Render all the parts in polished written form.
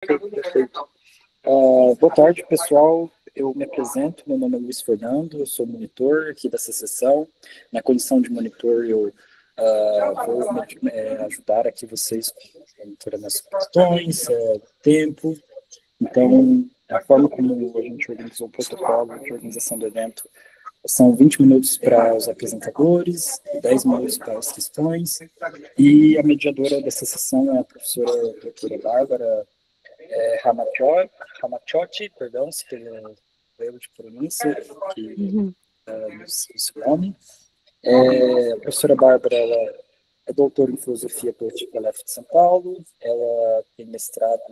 Perfeito. Boa tarde, pessoal. Eu me apresento, meu nome é Luiz Fernando, eu sou monitor aqui dessa sessão. Na condição de monitor, eu vou ajudar aqui vocês com monitorando as questões, tempo. Então, a forma como a gente organizou o protocolo de organização do evento são 20 minutos para os apresentadores, 10 minutos para as questões, e a mediadora dessa sessão é a professora doutora Bárbara Ramaciotti, perdão, se tem erro de pronúncia, que o nome. A professora Bárbara, ela é doutora em filosofia política pela UF de São Paulo, ela tem mestrado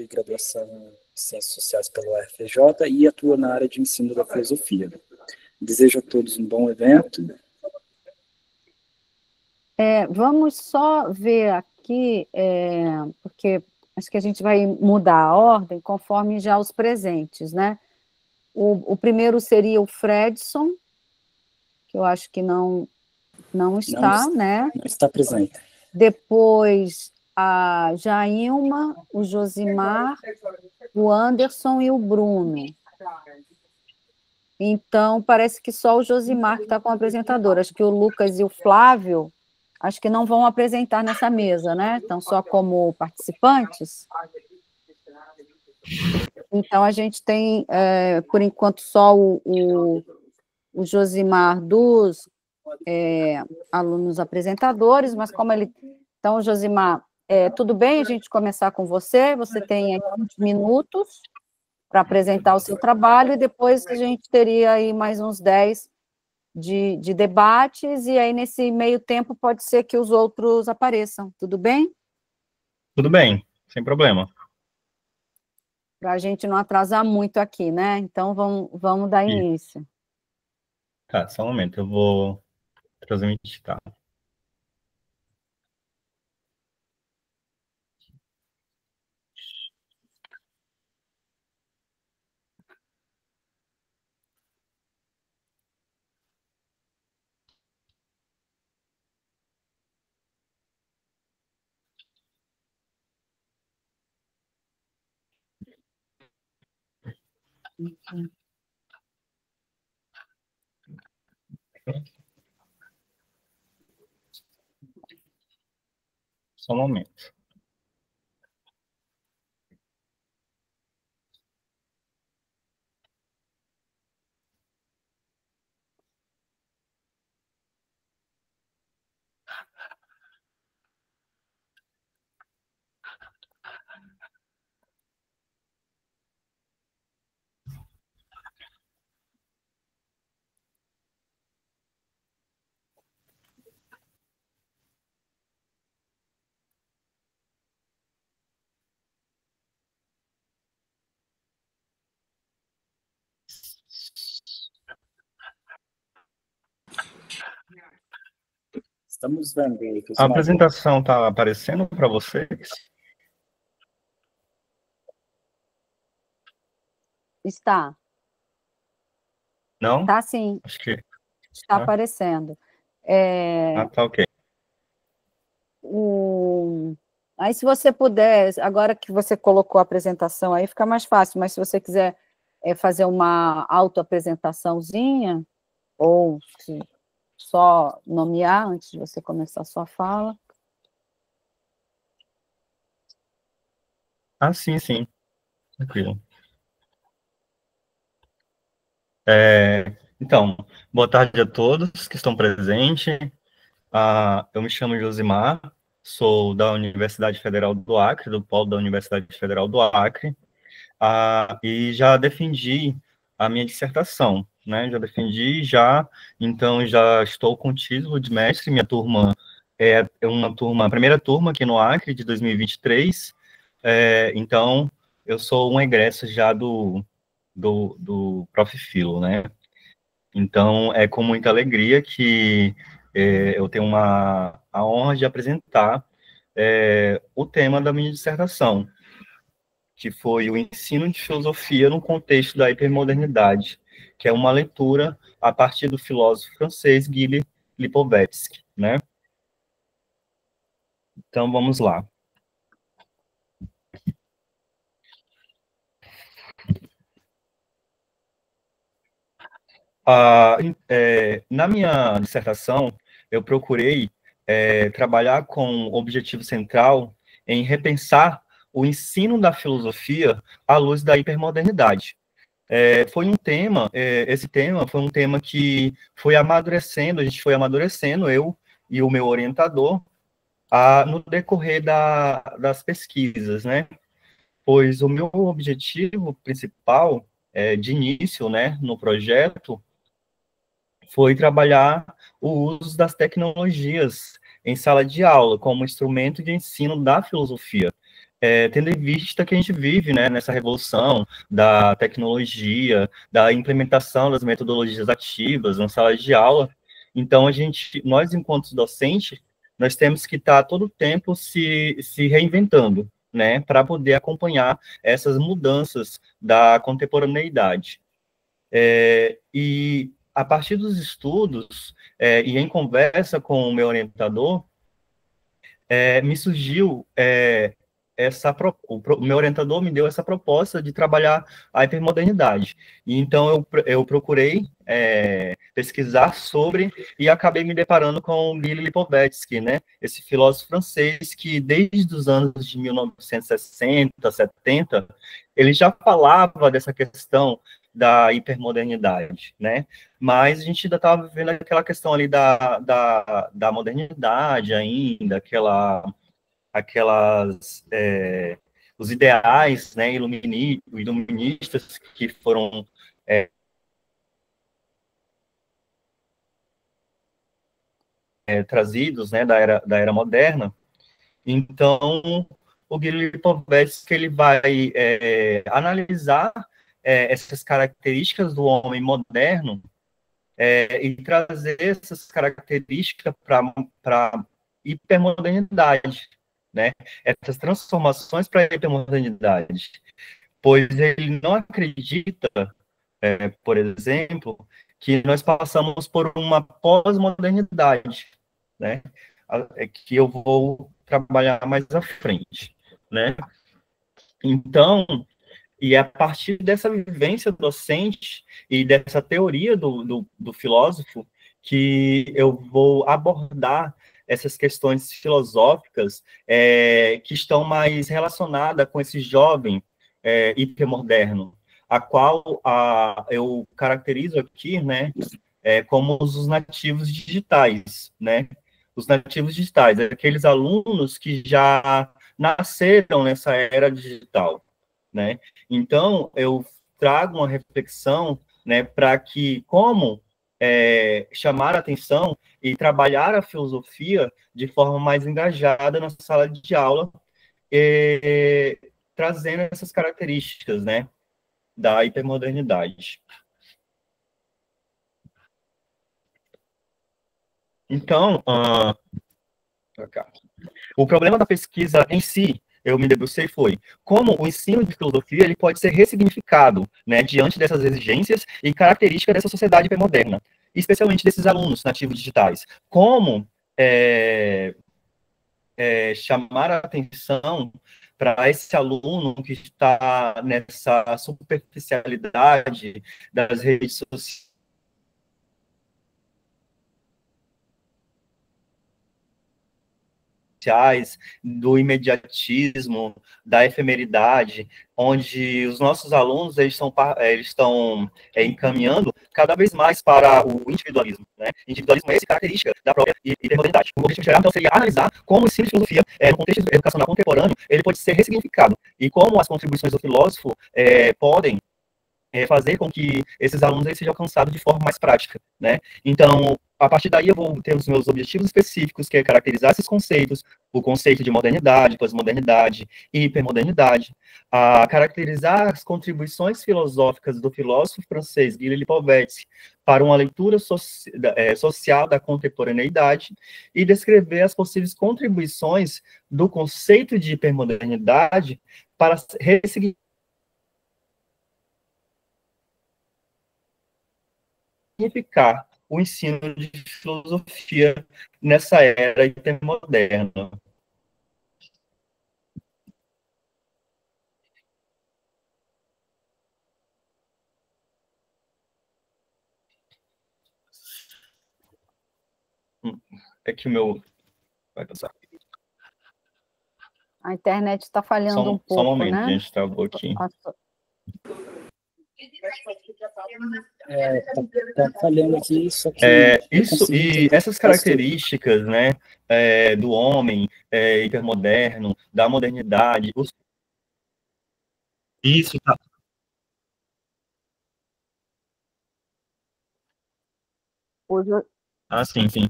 e graduação em ciências sociais pela UFRJ e atua na área de ensino da filosofia. Desejo a todos um bom evento. Vamos só ver aqui, porque acho que a gente vai mudar a ordem conforme já os presentes, né? O primeiro seria o Fredson, que eu acho que não está, né? Não está presente. Depois a Jailma, o Josimar, o Anderson e o Bruno. Então, parece que só o Josimar que está como apresentador. Acho que o Lucas e o Flávio, acho que não vão apresentar nessa mesa, né? Estão só como participantes. Então, a gente tem, por enquanto, só o Josimar dos alunos apresentadores, mas como ele... Então, Josimar, tudo bem a gente começar com você? Você tem 20 minutos para apresentar o seu trabalho, e depois a gente teria aí mais uns 10 de debates, e aí nesse meio tempo pode ser que os outros apareçam, tudo bem? Tudo bem, sem problema. Para a gente não atrasar muito aqui, né? Então vamos dar início. Tá, só um momento, eu vou transmitir, tá? Só um momento. Estamos vendo. A apresentação está aparecendo para vocês? Está. Não? Está sim. Acho que... Está aparecendo. Tá ok. Aí, se você puder, agora que você colocou a apresentação aí, fica mais fácil, mas se você quiser fazer uma autoapresentaçãozinha, ou só nomear antes de você começar a sua fala. Sim, sim. Tranquilo. Então, boa tarde a todos que estão presentes. Eu me chamo Josimar, sou da Universidade Federal do Acre, do polo da Universidade Federal do Acre, e já defendi a minha dissertação, né? Então já estou com o título de mestre. Minha turma é a primeira turma aqui no Acre, de 2023, então eu sou um egresso já do Prof. Filo, né? Então, é com muita alegria que eu tenho a honra de apresentar o tema da minha dissertação, que foi o ensino de filosofia no contexto da hipermodernidade, que é uma leitura a partir do filósofo francês Guy Lipovetsky, né? Então, vamos lá. Na minha dissertação, eu procurei trabalhar com o objetivo central em repensar o ensino da filosofia à luz da hipermodernidade. Esse tema foi um tema que foi amadurecendo, a gente foi amadurecendo, eu e o meu orientador, no decorrer das pesquisas, né? Pois o meu objetivo principal, de início, né, no projeto, foi trabalhar o uso das tecnologias em sala de aula como instrumento de ensino da filosofia, tendo em vista que a gente vive, né, nessa revolução da tecnologia, da implementação das metodologias ativas na sala de aula. Então, nós, enquanto docentes, nós temos que estar todo o tempo se reinventando, né, para poder acompanhar essas mudanças da contemporaneidade. E a partir dos estudos e em conversa com o meu orientador, me surgiu o meu orientador me deu essa proposta de trabalhar a hipermodernidade. E então eu procurei pesquisar sobre e acabei me deparando com Gilles Lipovetsky, né? Esse filósofo francês que desde os anos de 1960, 70, ele já falava dessa questão da hipermodernidade, né? Mas a gente ainda estava vivendo aquela questão ali da modernidade ainda, os ideais, né, iluministas que foram trazidos, né, da era moderna. Então, o Guilherme Lipovetsky, ele vai analisar essas características do homem moderno e trazer essas características para hipermodernidade, né? Essas transformações para a hipermodernidade, pois ele não acredita, por exemplo, que nós passamos por uma pós-modernidade, né? Que eu vou trabalhar mais à frente, né? Então, e é a partir dessa vivência docente e dessa teoria do filósofo que eu vou abordar essas questões filosóficas que estão mais relacionadas com esse jovem hipermoderno, a qual eu caracterizo aqui, né, como os nativos digitais, né? Os nativos digitais, aqueles alunos que já nasceram nessa era digital, né? Então, eu trago uma reflexão, né, para que como chamar a atenção e trabalhar a filosofia de forma mais engajada na sala de aula, trazendo essas características, né, da hipermodernidade. Então, o problema da pesquisa em si, eu me debrucei, foi como o ensino de filosofia ele pode ser ressignificado, né, diante dessas exigências e características dessa sociedade hipermoderna, especialmente desses alunos nativos digitais. Como chamar a atenção para esse aluno que está nessa superficialidade das redes sociais, do imediatismo, da efemeridade, onde os nossos alunos eles estão encaminhando cada vez mais para o individualismo, né? Individualismo é essa característica da própria hipermodernidade. O objetivo geral, então, seria analisar como o ensino de filosofia, no contexto educacional contemporâneo, ele pode ser ressignificado e como as contribuições do filósofo podem fazer com que esses alunos eles sejam alcançados de forma mais prática, né? Então, a partir daí eu vou ter os meus objetivos específicos, que é caracterizar esses conceitos, o conceito de modernidade, pós-modernidade e hipermodernidade, caracterizar as contribuições filosóficas do filósofo francês Gilles Lipovetsky para uma leitura social da contemporaneidade e descrever as possíveis contribuições do conceito de hipermodernidade para ressignificar significar o ensino de filosofia nessa era hipermoderna. É que o meu... Vai passar. A internet está falhando um pouco, só um momento, né? gente, travou aqui. Tá falhando aqui, só que Isso, e essas características, né, do homem hipermoderno, da modernidade, isso, tá. Sim, sim.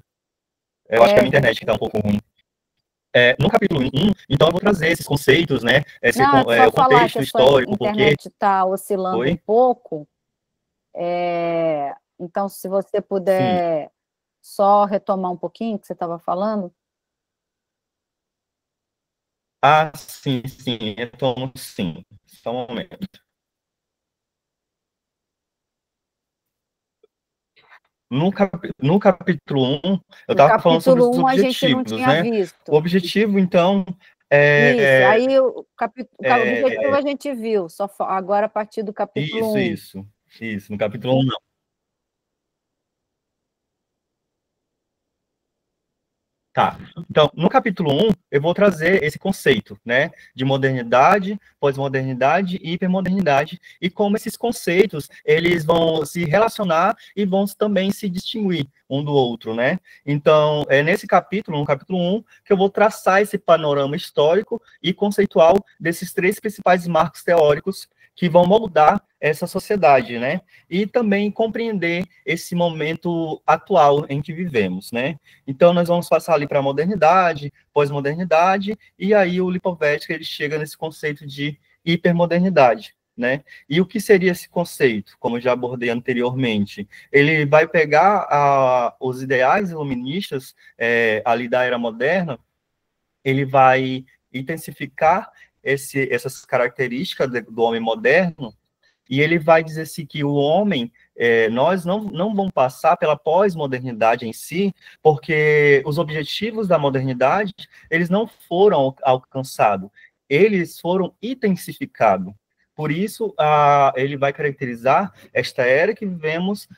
Eu acho que a minha internet está um pouco ruim. No capítulo 1, então eu vou trazer esses conceitos, né, o contexto histórico, porque... A internet está oscilando um pouco, então, se você puder só retomar um pouquinho o que você estava falando. Sim, retomo sim. Só um momento. No capítulo 1, eu estava falando sobre os objetivos, né? O objetivo, então, Isso, aí o objetivo a gente viu, só agora a partir do capítulo 1. Isso, no capítulo 1 não. Tá, então, no capítulo 1, eu vou trazer esse conceito, né, de modernidade, pós-modernidade e hipermodernidade, e como esses conceitos, eles vão se relacionar e vão também se distinguir um do outro, né? Então, é nesse capítulo, no capítulo 1, que eu vou traçar esse panorama histórico e conceitual desses 3 principais marcos teóricos que vão moldar essa sociedade, né? E também compreender esse momento atual em que vivemos, né? Então, nós vamos passar ali para a modernidade, pós-modernidade, e aí o Lipovetsky, ele chega nesse conceito de hipermodernidade, né? E o que seria esse conceito? Como eu já abordei anteriormente, ele vai pegar os ideais iluministas ali da era moderna, ele vai intensificar essas características do homem moderno, e ele vai dizer assim que o homem, nós não vamos passar pela pós-modernidade em si, porque os objetivos da modernidade, eles não foram alcançados, eles foram intensificados. Por isso, ele vai caracterizar esta era que vivemos,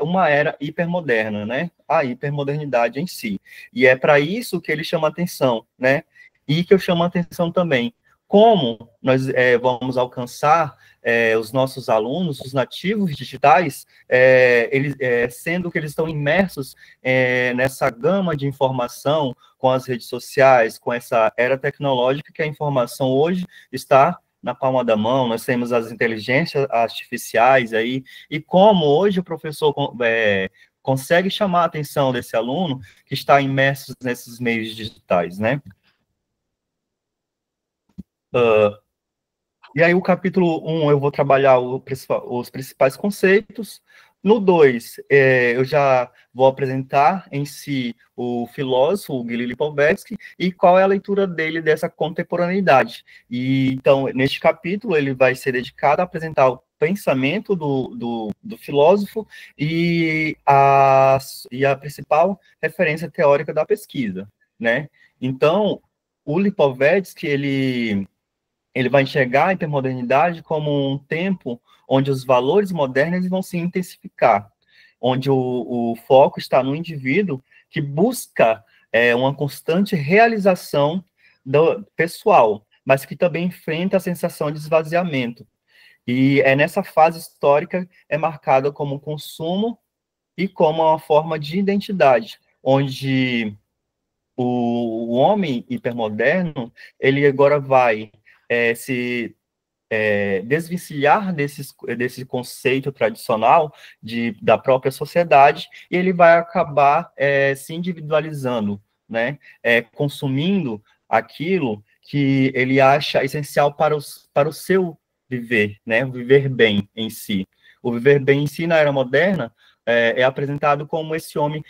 uma era hipermoderna, né? A hipermodernidade em si. E é para isso que ele chama atenção, né? E que eu chamo a atenção também. Como nós vamos alcançar os nossos alunos, os nativos digitais, sendo que eles estão imersos nessa gama de informação com as redes sociais, com essa era tecnológica que a informação hoje está na palma da mão, nós temos as inteligências artificiais aí, e como hoje o professor consegue chamar a atenção desse aluno que está imerso nesses meios digitais, né? E aí, o capítulo 1, eu vou trabalhar os principais conceitos. No 2, eu já vou apresentar em si o filósofo, o Gili Lipovetsky, e qual é a leitura dele dessa contemporaneidade. E, então, neste capítulo, ele vai ser dedicado a apresentar o pensamento do filósofo e a principal referência teórica da pesquisa, né? Então, o Lipovetsky, ele vai enxergar a hipermodernidade como um tempo onde os valores modernos vão se intensificar, onde o foco está no indivíduo que busca uma constante realização pessoal, mas que também enfrenta a sensação de esvaziamento. E nessa fase histórica marcada como consumo e como uma forma de identidade, onde o homem hipermoderno, ele agora vai se desvencilhar desse conceito tradicional da própria sociedade, e ele vai acabar se individualizando, né? Consumindo aquilo que ele acha essencial para o seu viver, né? O viver bem em si. O viver bem em si, na era moderna, é apresentado como esse homem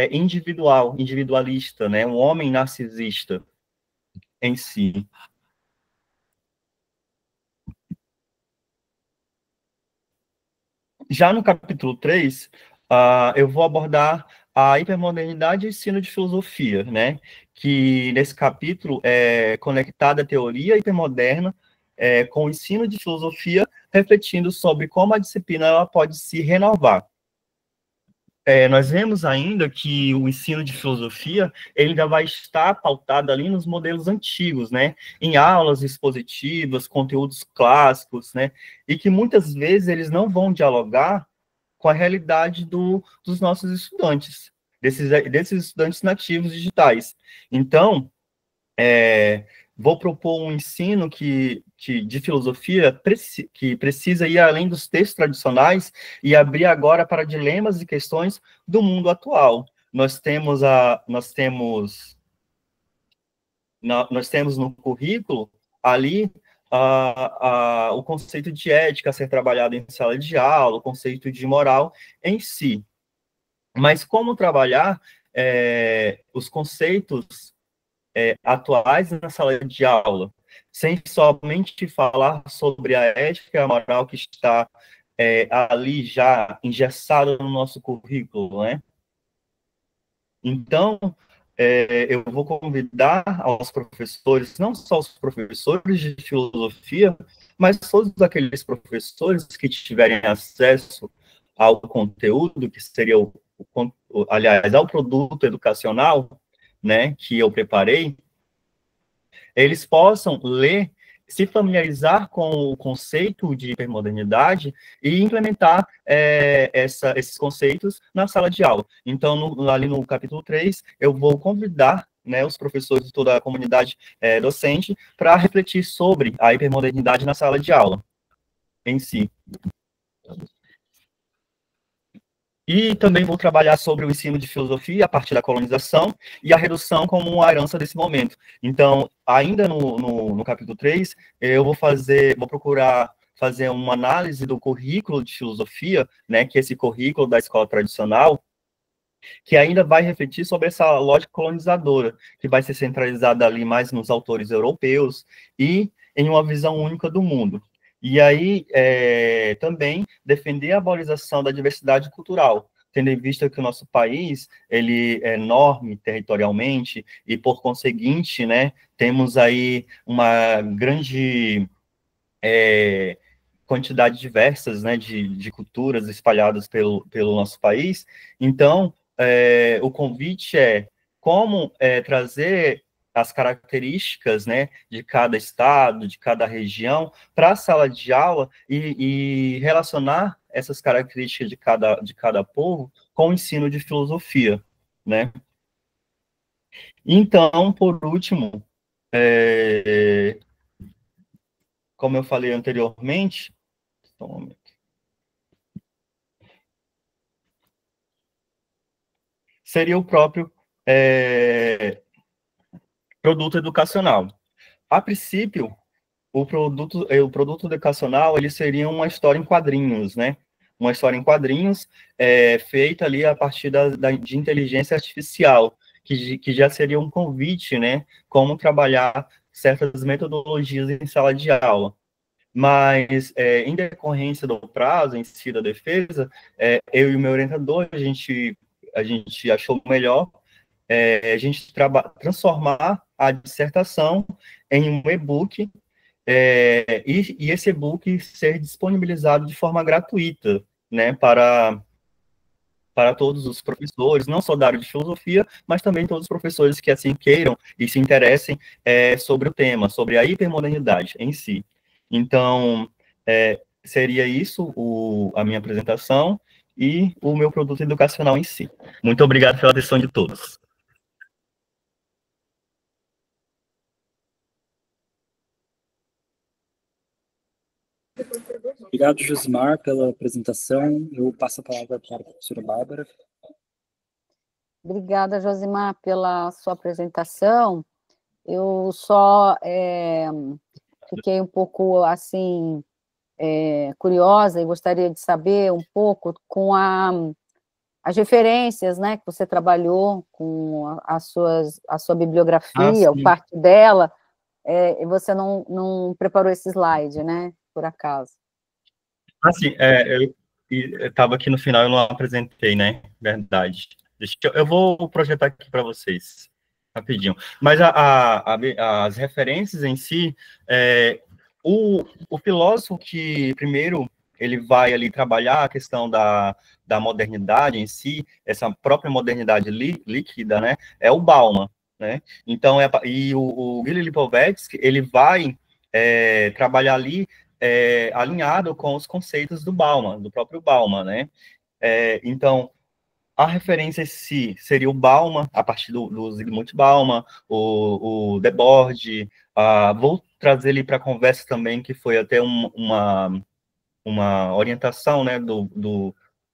individualista, né? Um homem narcisista em si. Já no capítulo 3, eu vou abordar a hipermodernidade e ensino de filosofia, né? Que nesse capítulo é conectada a teoria hipermoderna com o ensino de filosofia, refletindo sobre como a disciplina ela pode se renovar. nós vemos ainda que o ensino de filosofia ele ainda vai estar pautado ali nos modelos antigos, né? Em aulas expositivas, conteúdos clássicos, né? E que muitas vezes eles não vão dialogar com a realidade dos nossos estudantes, desses estudantes nativos digitais. Então, vou propor um ensino de filosofia que precisa ir além dos textos tradicionais e abrir agora para dilemas e questões do mundo atual. Nós temos no currículo ali o conceito de ética a ser trabalhado em sala de aula, o conceito de moral em si. Mas como trabalhar os conceitos atuais na sala de aula, sem somente falar sobre a ética e a moral que está ali já engessada no nosso currículo, né? Então, eu vou convidar aos professores, não só os professores de filosofia, mas todos aqueles professores que tiverem acesso ao conteúdo, que seria aliás, ao produto educacional, né, que eu preparei, eles possam ler, se familiarizar com o conceito de hipermodernidade e implementar esses conceitos na sala de aula. Então, ali no capítulo 3, eu vou convidar, né, os professores de toda a comunidade docente para refletir sobre a hipermodernidade na sala de aula em si. E também vou trabalhar sobre o ensino de filosofia a partir da colonização e a redução como uma herança desse momento. Então, ainda no capítulo 3, eu vou procurar fazer uma análise do currículo de filosofia, né, que é esse currículo da escola tradicional, que ainda vai refletir sobre essa lógica colonizadora, que vai ser centralizada ali mais nos autores europeus e em uma visão única do mundo. E aí, também, defender a valorização da diversidade cultural, tendo em vista que o nosso país, ele é enorme territorialmente, e, por conseguinte, né, temos aí uma grande quantidade diversas, né, de culturas espalhadas pelo nosso país. Então, o convite é como trazer as características, né, de cada estado, de cada região, para a sala de aula e relacionar essas características de cada povo com o ensino de filosofia, né? Então, por último, como eu falei anteriormente, seria o próprio produto educacional. A princípio, o produto educacional, ele seria uma história em quadrinhos, né? Uma história em quadrinhos feita ali a partir de inteligência artificial, que já seria um convite, né? Como trabalhar certas metodologias em sala de aula. Mas, em decorrência do prazo em si da defesa, eu e o meu orientador, a gente achou melhor a gente transformar a dissertação em um e-book e esse e-book ser disponibilizado de forma gratuita, né, para todos os professores, não só da área de filosofia, mas também todos os professores que assim queiram e se interessem sobre o tema, sobre a hipermodernidade em si. Então, seria isso a minha apresentação e o meu produto educacional em si. Muito obrigado pela atenção de todos. Obrigado, Josimar, pela apresentação. Eu passo a palavra para a professora Bárbara. Obrigada, Josimar, pela sua apresentação. Eu só fiquei um pouco, assim, curiosa e gostaria de saber um pouco com as referências, né, que você trabalhou com a sua bibliografia, ou parte dela, e você não preparou esse slide, né, por acaso. Assim, eu estava aqui no final, eu não apresentei, né? Verdade. Eu vou projetar aqui para vocês, rapidinho. Mas as referências em si, o filósofo que primeiro ele vai ali trabalhar a questão da modernidade em si, essa própria modernidade líquida, né, é o Bauman, né? Então, o Gili Lipovetsky, ele vai trabalhar ali alinhado com os conceitos do Bauman, do próprio Bauman, né? Então, a referência em si seria o Bauman, a partir do Zygmunt Bauman, o Debord. Vou trazer ele para a conversa também, que foi até uma orientação, né,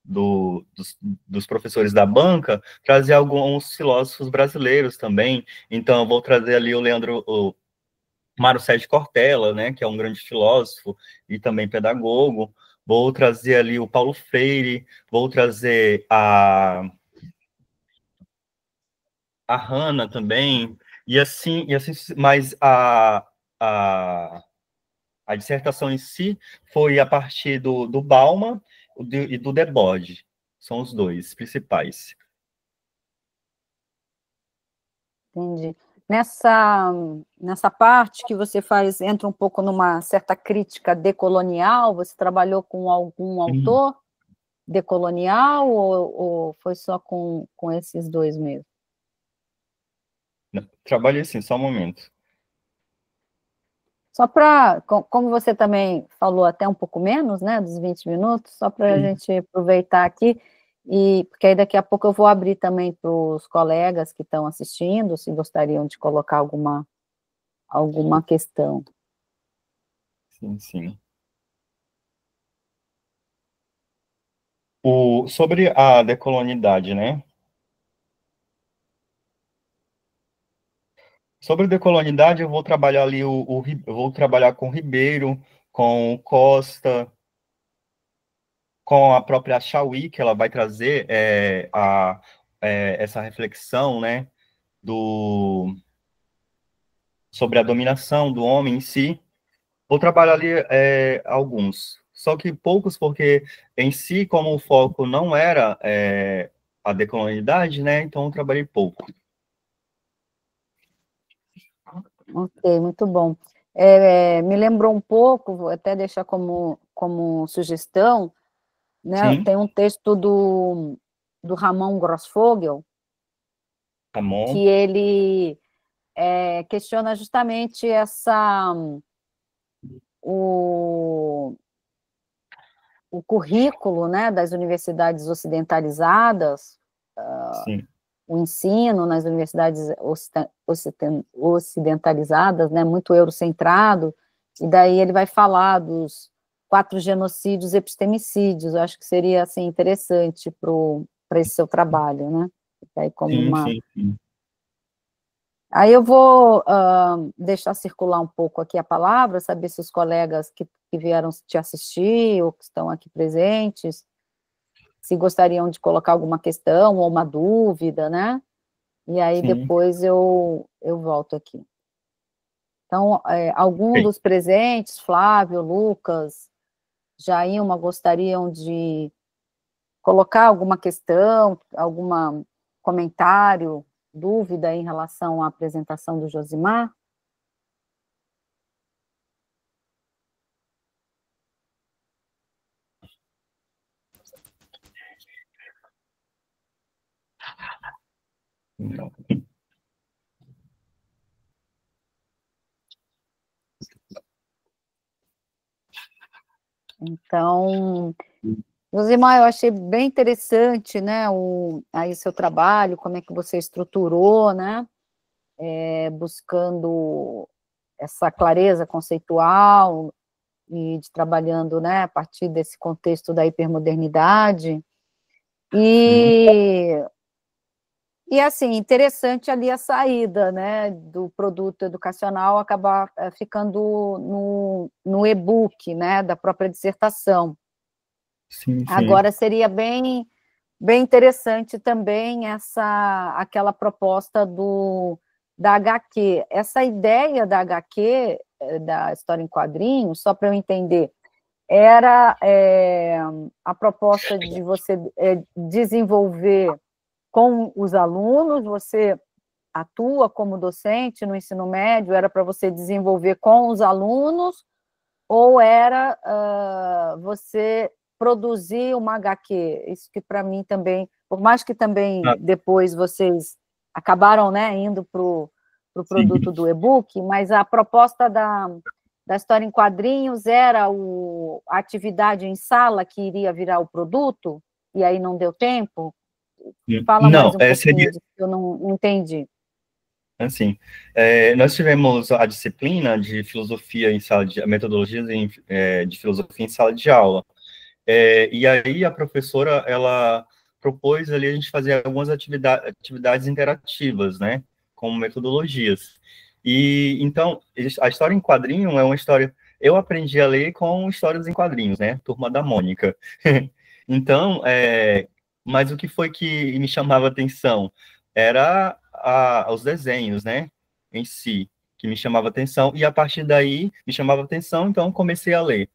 dos professores da banca, trazer alguns filósofos brasileiros também. Então, eu vou trazer ali o Mário Sérgio Cortella, né, que é um grande filósofo e também pedagogo. Vou trazer ali o Paulo Freire, vou trazer a Hannah também, e assim, mas a dissertação em si foi a partir do Bauman e do Debord. São os dois principais. Entendi. Nessa parte que você faz, entra um pouco numa certa crítica decolonial, você trabalhou com algum autor decolonial ou foi só com esses dois mesmo? Não, trabalhei assim, só um momento. Só para, como você também falou até um pouco menos, né, dos 20 minutos, só para a gente aproveitar aqui, porque aí daqui a pouco eu vou abrir também para os colegas que estão assistindo, se gostariam de colocar alguma questão. Sim, sim. Sobre a decolonidade, né? Sobre a decolonidade, eu vou trabalhar ali, eu vou trabalhar com Ribeiro, com Costa, com a própria Chauí, que ela vai trazer essa reflexão, né, sobre a dominação do homem em si. Vou trabalhar ali alguns, só que poucos, porque em si, como o foco não era a decolonialidade, né, então eu trabalhei pouco. Ok, muito bom. Me lembrou um pouco, vou até deixar como sugestão, né? Sim. Tem um texto do Ramon Grossfogel, Tá bom. que ele questiona justamente o currículo, né, das universidades ocidentalizadas, Sim. o ensino nas universidades ocidentalizadas, né, muito eurocentrado, e daí ele vai falar dos 4 genocídios epistemicídios. Eu acho que seria assim interessante para esse seu trabalho, né? Aí como Sim. Aí eu vou deixar circular um pouco aqui a palavra, saber se os colegas que vieram te assistir ou que estão aqui presentes, se gostariam de colocar alguma questão ou uma dúvida, né? E aí Sim. depois eu volto aqui. Então, algum dos presentes, Flávio, Lucas, Jailma, gostariam de colocar alguma questão, algum comentário, dúvida em relação à apresentação do Josimar? Não. Então, Josimar, eu achei bem interessante, né, aí seu trabalho, como é que você estruturou, né, buscando essa clareza conceitual e trabalhando, né, a partir desse contexto da hipermodernidade. E assim, interessante ali a saída, né, do produto educacional acabar ficando no e-book, né, da própria dissertação. Sim. Agora seria bem interessante também aquela proposta da HQ. Essa ideia da HQ, da história em quadrinhos, só para eu entender, era a proposta de você desenvolver com os alunos, você atua como docente no ensino médio, era para você desenvolver com os alunos, ou era você produzir uma HQ? Isso que para mim também, por mais que também depois vocês acabaram, né, indo para o produto do e-book, mas a proposta da história em quadrinhos era a atividade em sala que iria virar o produto, e aí não deu tempo? Fala mais Não, um pouquinho seria disso, que eu não entendi. assim, nós tivemos a disciplina de filosofia em sala de metodologias de filosofia em sala de aula. E aí a professora, ela propôs ali a gente fazer algumas atividades interativas, né, como metodologias. E então a história em quadrinho é uma história. Eu aprendi a ler com histórias em quadrinhos, né, Turma da Mônica. Então, mas o que foi que me chamava a atenção era os desenhos, né, em si, que me chamava a atenção, e a partir daí me chamava a atenção, então comecei a ler.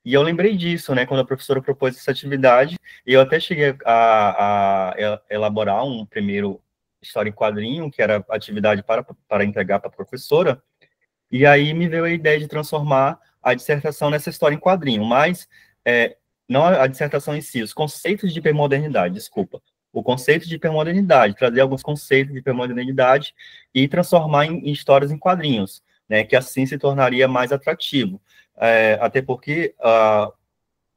E eu lembrei disso, né, quando a professora propôs essa atividade, e eu até cheguei a elaborar um primeiro história em quadrinho, que era atividade para entregar para a professora, e aí me veio a ideia de transformar a dissertação nessa história em quadrinho, mas não a dissertação em si, os conceitos de hipermodernidade, desculpa, o conceito de hipermodernidade, trazer alguns conceitos de hipermodernidade e transformar em histórias em quadrinhos, né, que assim se tornaria mais atrativo. Até porque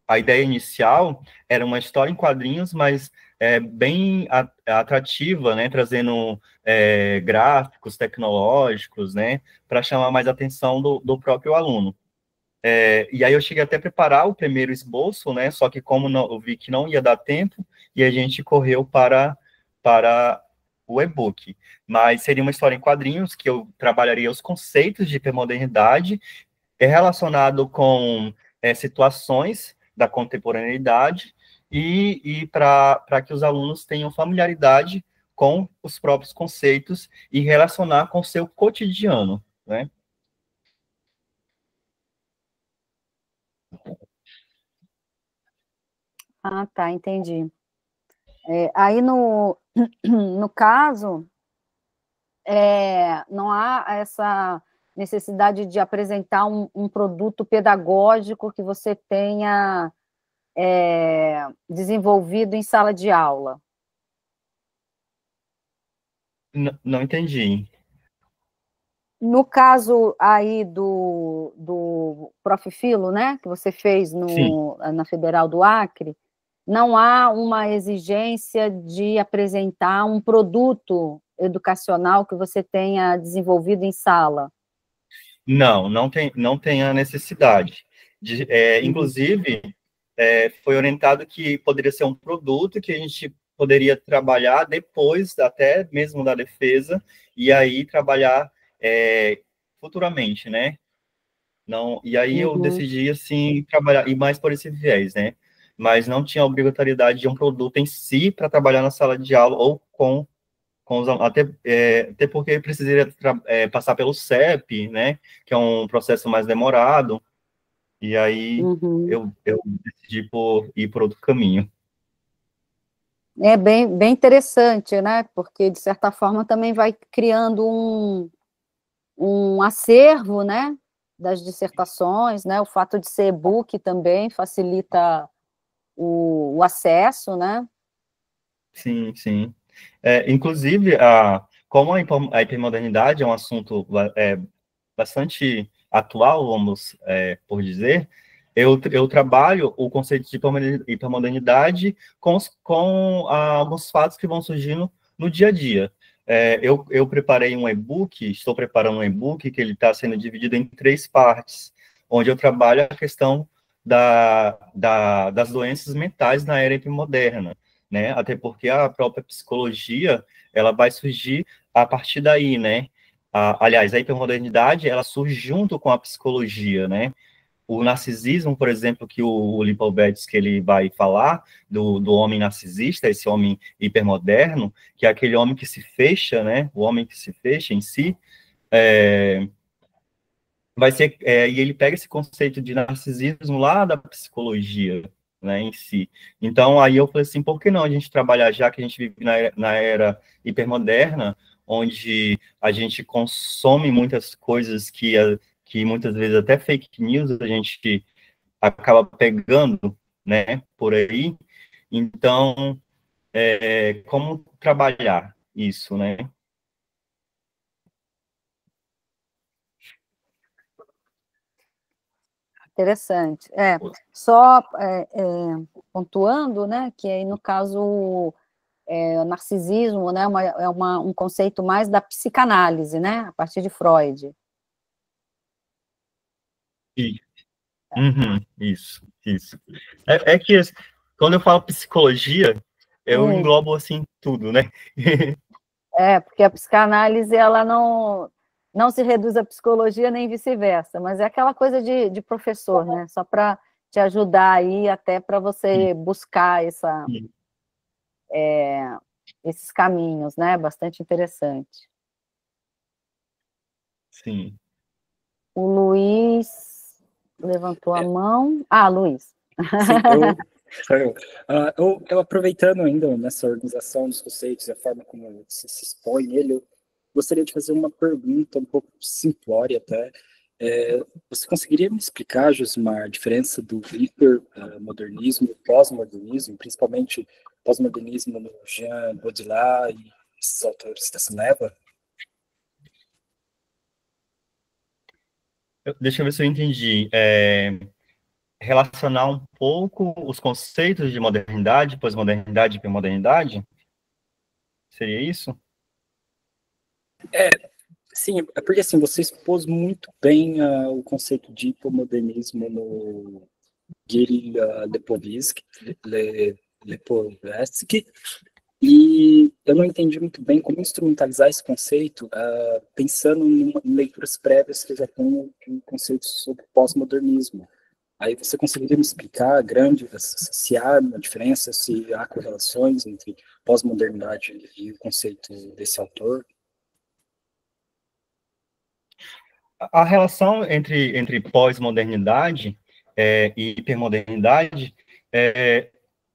a ideia inicial era uma história em quadrinhos, mas bem atrativa, né, trazendo gráficos tecnológicos, né, para chamar mais a atenção do próprio aluno. E aí eu cheguei até a preparar o primeiro esboço, né, só que como eu vi que não ia dar tempo, e a gente correu para o e-book. Mas seria uma história em quadrinhos, que eu trabalharia os conceitos de hipermodernidade, relacionado com situações da contemporaneidade e para que os alunos tenham familiaridade com os próprios conceitos e relacionar com o seu cotidiano, né? Ah, tá, entendi. Aí, no caso, não há essa necessidade de apresentar um produto pedagógico que você tenha desenvolvido em sala de aula. Não entendi. No caso aí do Prof. Filo, né, que você fez Sim. na Federal do Acre, não há uma exigência de apresentar um produto educacional que você tenha desenvolvido em sala? Não tem a necessidade. Uhum. Inclusive, foi orientado que poderia ser um produto que a gente poderia trabalhar depois, até mesmo da defesa, e aí trabalhar futuramente, né? Não, e aí eu Uhum. decidi, assim, trabalhar, e mais por esse viés, né? Mas não tinha obrigatoriedade de um produto em si para trabalhar na sala de aula ou com os alunos, até porque precisaria passar pelo CEP, né? Que é um processo mais demorado, e aí Uhum. eu decidi ir por outro caminho. É bem interessante, né? Porque, de certa forma, também vai criando um acervo, né? Das dissertações, né? O fato de ser e-book também facilita o acesso, né? Sim, sim. Inclusive, como a hipermodernidade é um assunto bastante atual, vamos por dizer, eu trabalho o conceito de hipermodernidade com alguns fatos que vão surgindo no dia a dia. Eu preparei um e-book, estou preparando um e-book que ele está sendo dividido em 3 partes, onde eu trabalho a questão das doenças mentais na era hipermoderna, né? Até porque a própria psicologia, ela vai surgir a partir daí, né? Aliás, a hipermodernidade, ela surge junto com a psicologia, né? O narcisismo, por exemplo, que o Lipovetsky ele vai falar do homem narcisista, esse homem hipermoderno, que é aquele homem que se fecha, né? O homem que se fecha em si, vai ser, e ele pega esse conceito de narcisismo lá da psicologia, né, em si. Então, aí eu falei assim, por que não a gente trabalhar, já que a gente vive na era hipermoderna, onde a gente consome muitas coisas que que muitas vezes até fake news a gente acaba pegando, né, por aí. Então, como trabalhar isso, né? Interessante. Só pontuando, né, que aí no caso o narcisismo, né, um conceito mais da psicanálise, né, a partir de Freud. E, isso. É que quando eu falo psicologia, eu englobo assim tudo, né? Porque a psicanálise ela não se reduz à psicologia nem vice-versa, mas é aquela coisa de professor, né? Só para te ajudar aí até para você buscar esses caminhos, né? Bastante interessante. Sim. O Luiz levantou a mão. Ah, Luiz. Sim, eu aproveitando ainda nessa organização dos conceitos e a forma como se expõe ele, eu gostaria de fazer uma pergunta um pouco simplória até. Você conseguiria me explicar, Josimar, a diferença do hipermodernismo e pós-modernismo, principalmente pós-modernismo no Jean Baudrillard e esses autores dessa leva? Deixa eu ver se eu entendi. Relacionar um pouco os conceitos de modernidade, pós-modernidade e hipermodernidade? Seria isso? Sim, é porque assim, você expôs muito bem o conceito de hipermodernismo no Giri Lepovetsky, e eu não entendi muito bem como instrumentalizar esse conceito, pensando em leituras prévias que eu já tenho em conceitos sobre pós-modernismo. Aí você conseguiria me explicar se há uma diferença, se há correlações entre pós-modernidade e o conceito desse autor? A relação entre pós-modernidade e hipermodernidade,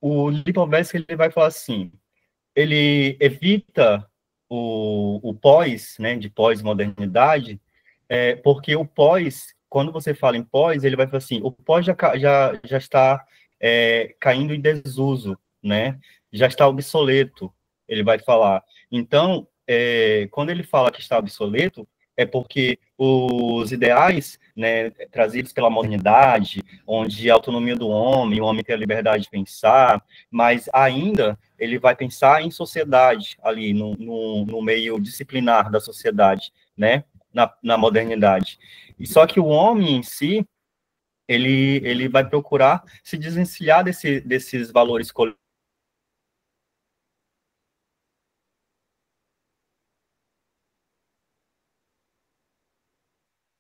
o Lipovetsky ele vai falar assim, ele evita o pós, né, de pós-modernidade, porque o pós, quando você fala em pós, ele vai falar assim, o pós já está caindo em desuso, né, já está obsoleto, ele vai falar. Então, quando ele fala que está obsoleto, é porque os ideais, né, trazidos pela modernidade, onde a autonomia do homem, o homem tem a liberdade de pensar, mas ainda ele vai pensar em sociedade, ali, no meio disciplinar da sociedade, né, na modernidade. E só que o homem em si, ele vai procurar se desvencilhar desses valores coletivos.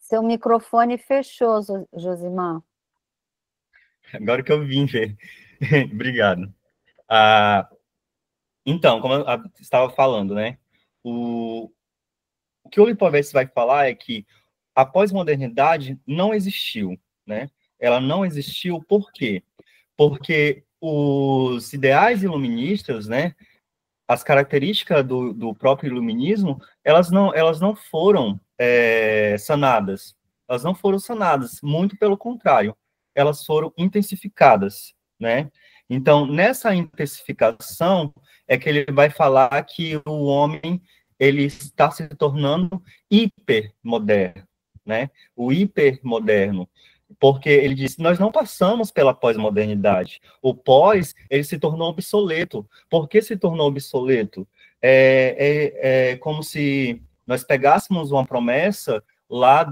Seu microfone fechou, Josimar. Agora que eu vim ver. Obrigado. Então, como eu estava falando, né, o que o Lipovetsky vai falar é que a pós-modernidade não existiu, né? Ela não existiu por quê? Porque os ideais iluministas, né, as características do próprio iluminismo, elas não foram sanadas. Elas não foram sanadas, muito pelo contrário, elas foram intensificadas, né? Então, nessa intensificação, é que ele vai falar que o homem ele está se tornando hipermoderno, né? O hipermoderno, porque ele diz, nós não passamos pela pós-modernidade. O pós, ele se tornou obsoleto. Por que se tornou obsoleto? É como se nós pegássemos uma promessa lá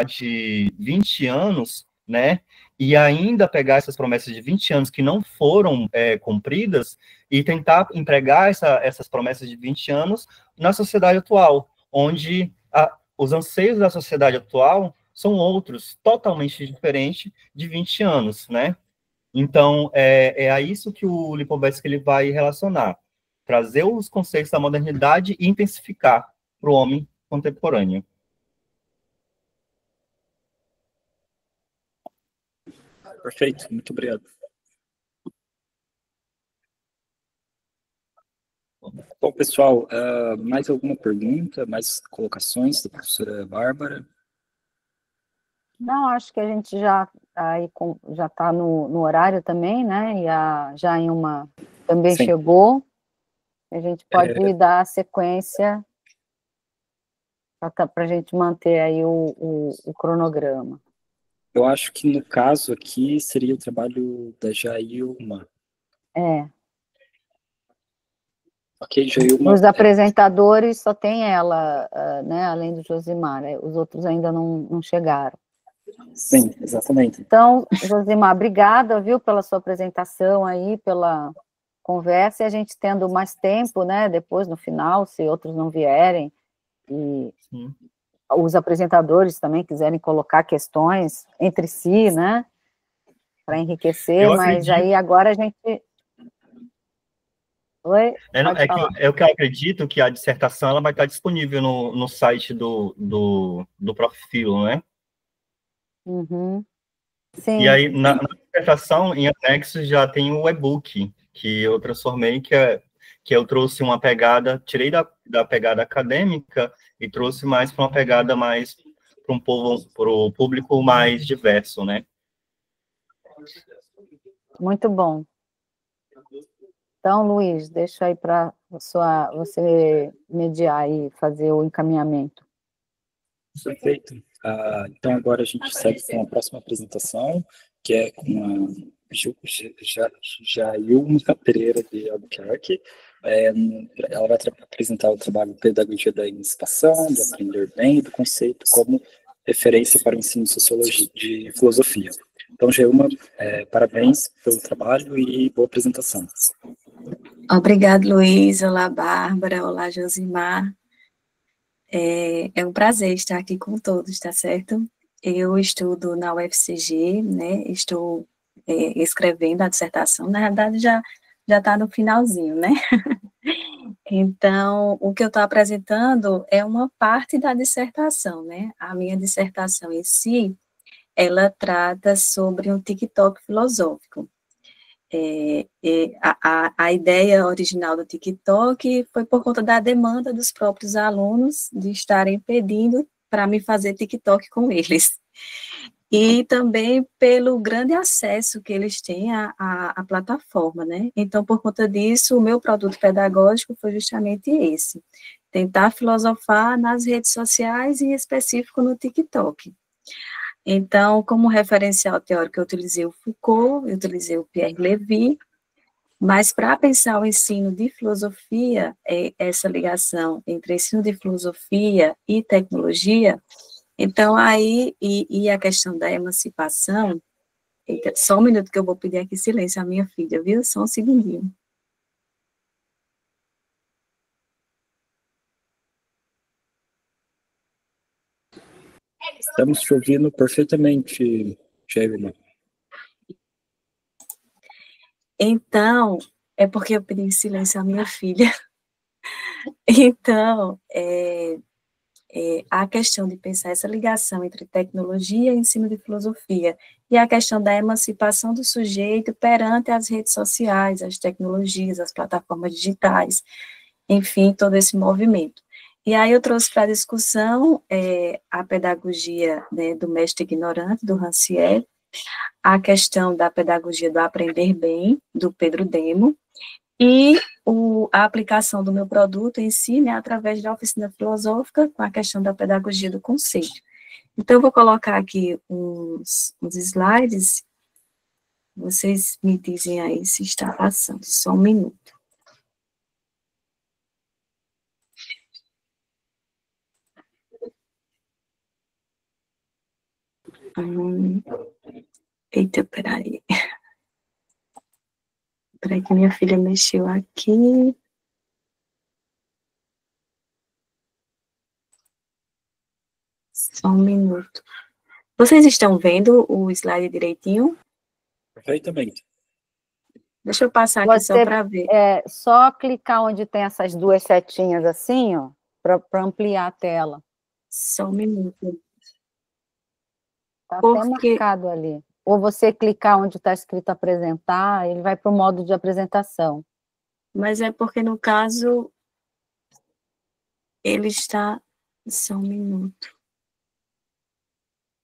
de 20 anos, né? E ainda pegar essas promessas de 20 anos que não foram cumpridas e tentar empregar essas promessas de 20 anos na sociedade atual, onde os anseios da sociedade atual são outros, totalmente diferentes de 20 anos, né? Então, é a isso que o Lipovetsky ele vai relacionar, trazer os conceitos da modernidade e intensificar para o homem contemporâneo. Perfeito, muito obrigado. Bom, pessoal, mais alguma pergunta, mais colocações da professora Bárbara? Não, acho que a gente já já está no horário também, né? E a Jailma também Sim. chegou. A gente É, pode dar sequência para a gente manter aí o cronograma. eu acho que no caso aqui seria o trabalho da Jailma. É. Ok, Jailma. Os apresentadores só tem ela, né? Além do Josimar, né, os outros ainda não chegaram. Sim, exatamente. Então, Josimar, obrigada, viu, pela sua apresentação aí, pela conversa, e a gente tendo mais tempo, né, depois no final, se outros não vierem, e Sim. os apresentadores também quiserem colocar questões entre si, né, para enriquecer, Eu mas acredito, aí agora a gente... Oi? não, Pode falar. é o que eu acredito que a dissertação ela vai estar disponível no site do Profilo, né? Uhum. E Sim, aí, na dissertação, em anexo, já tem o e-book, que eu transformei, que eu trouxe uma pegada, tirei da pegada acadêmica e trouxe mais para uma pegada mais para o público mais diverso, né? muito bom. Então, Luiz, deixa aí para você mediar e fazer o encaminhamento. Perfeito. Então agora a gente segue com a próxima apresentação, que é com a Jailma Pereira de Albuquerque. Ela vai apresentar o trabalho Pedagogia da Emancipação, do Aprender Bem e do Conceito como referência para o ensino de Sociologia de Filosofia. Então, Jailma, parabéns pelo trabalho e boa apresentação. Obrigado, Luiz. Olá, Bárbara. Olá, Josimar. É um prazer estar aqui com todos, tá certo? Eu estudo na UFCG, né? Estou escrevendo a dissertação. Na verdade, já está no finalzinho, né? Então, o que eu estou apresentando é uma parte da dissertação, né? A minha dissertação em si, ela trata sobre um TikTok filosófico. A ideia original do TikTok foi por conta da demanda dos próprios alunos de estarem pedindo para me fazer TikTok com eles. E também pelo grande acesso que eles têm à plataforma, né? Então, por conta disso, o meu produto pedagógico foi justamente esse, tentar filosofar nas redes sociais, e em específico no TikTok. Então, como referencial teórico, eu utilizei o Foucault, eu utilizei o Pierre Levy, mas para pensar o ensino de filosofia, essa ligação entre ensino de filosofia e tecnologia, então aí, e a questão da emancipação, só um minuto que eu vou pedir aqui silêncio à minha filha, viu? Só um segundinho. Estamos te ouvindo perfeitamente, Jailma. Então, é porque eu pedi silêncio à minha filha. Então, a questão de pensar essa ligação entre tecnologia e ensino de filosofia, e a questão da emancipação do sujeito perante as redes sociais, as tecnologias, as plataformas digitais, enfim, todo esse movimento. E aí eu trouxe para a discussão a pedagogia, né, do mestre ignorante, do Rancière, a questão da pedagogia do aprender bem, do Pedro Demo, e a aplicação do meu produto em si, né, através da oficina filosófica, com a questão da pedagogia do conceito. Então, eu vou colocar aqui uns slides, vocês me dizem aí se está passando, só um minuto. Eita, peraí. Peraí que minha filha mexeu aqui. Só um minuto. Vocês estão vendo o slide direitinho? Perfeitamente. Deixa eu passar aqui só para ver. Só clicar onde tem essas duas setinhas assim, ó, para ampliar a tela. Só um minuto. Está até marcado ali. Ou você clicar onde está escrito apresentar, ele vai para o modo de apresentação. Mas é porque, no caso, ele está... Só um minuto.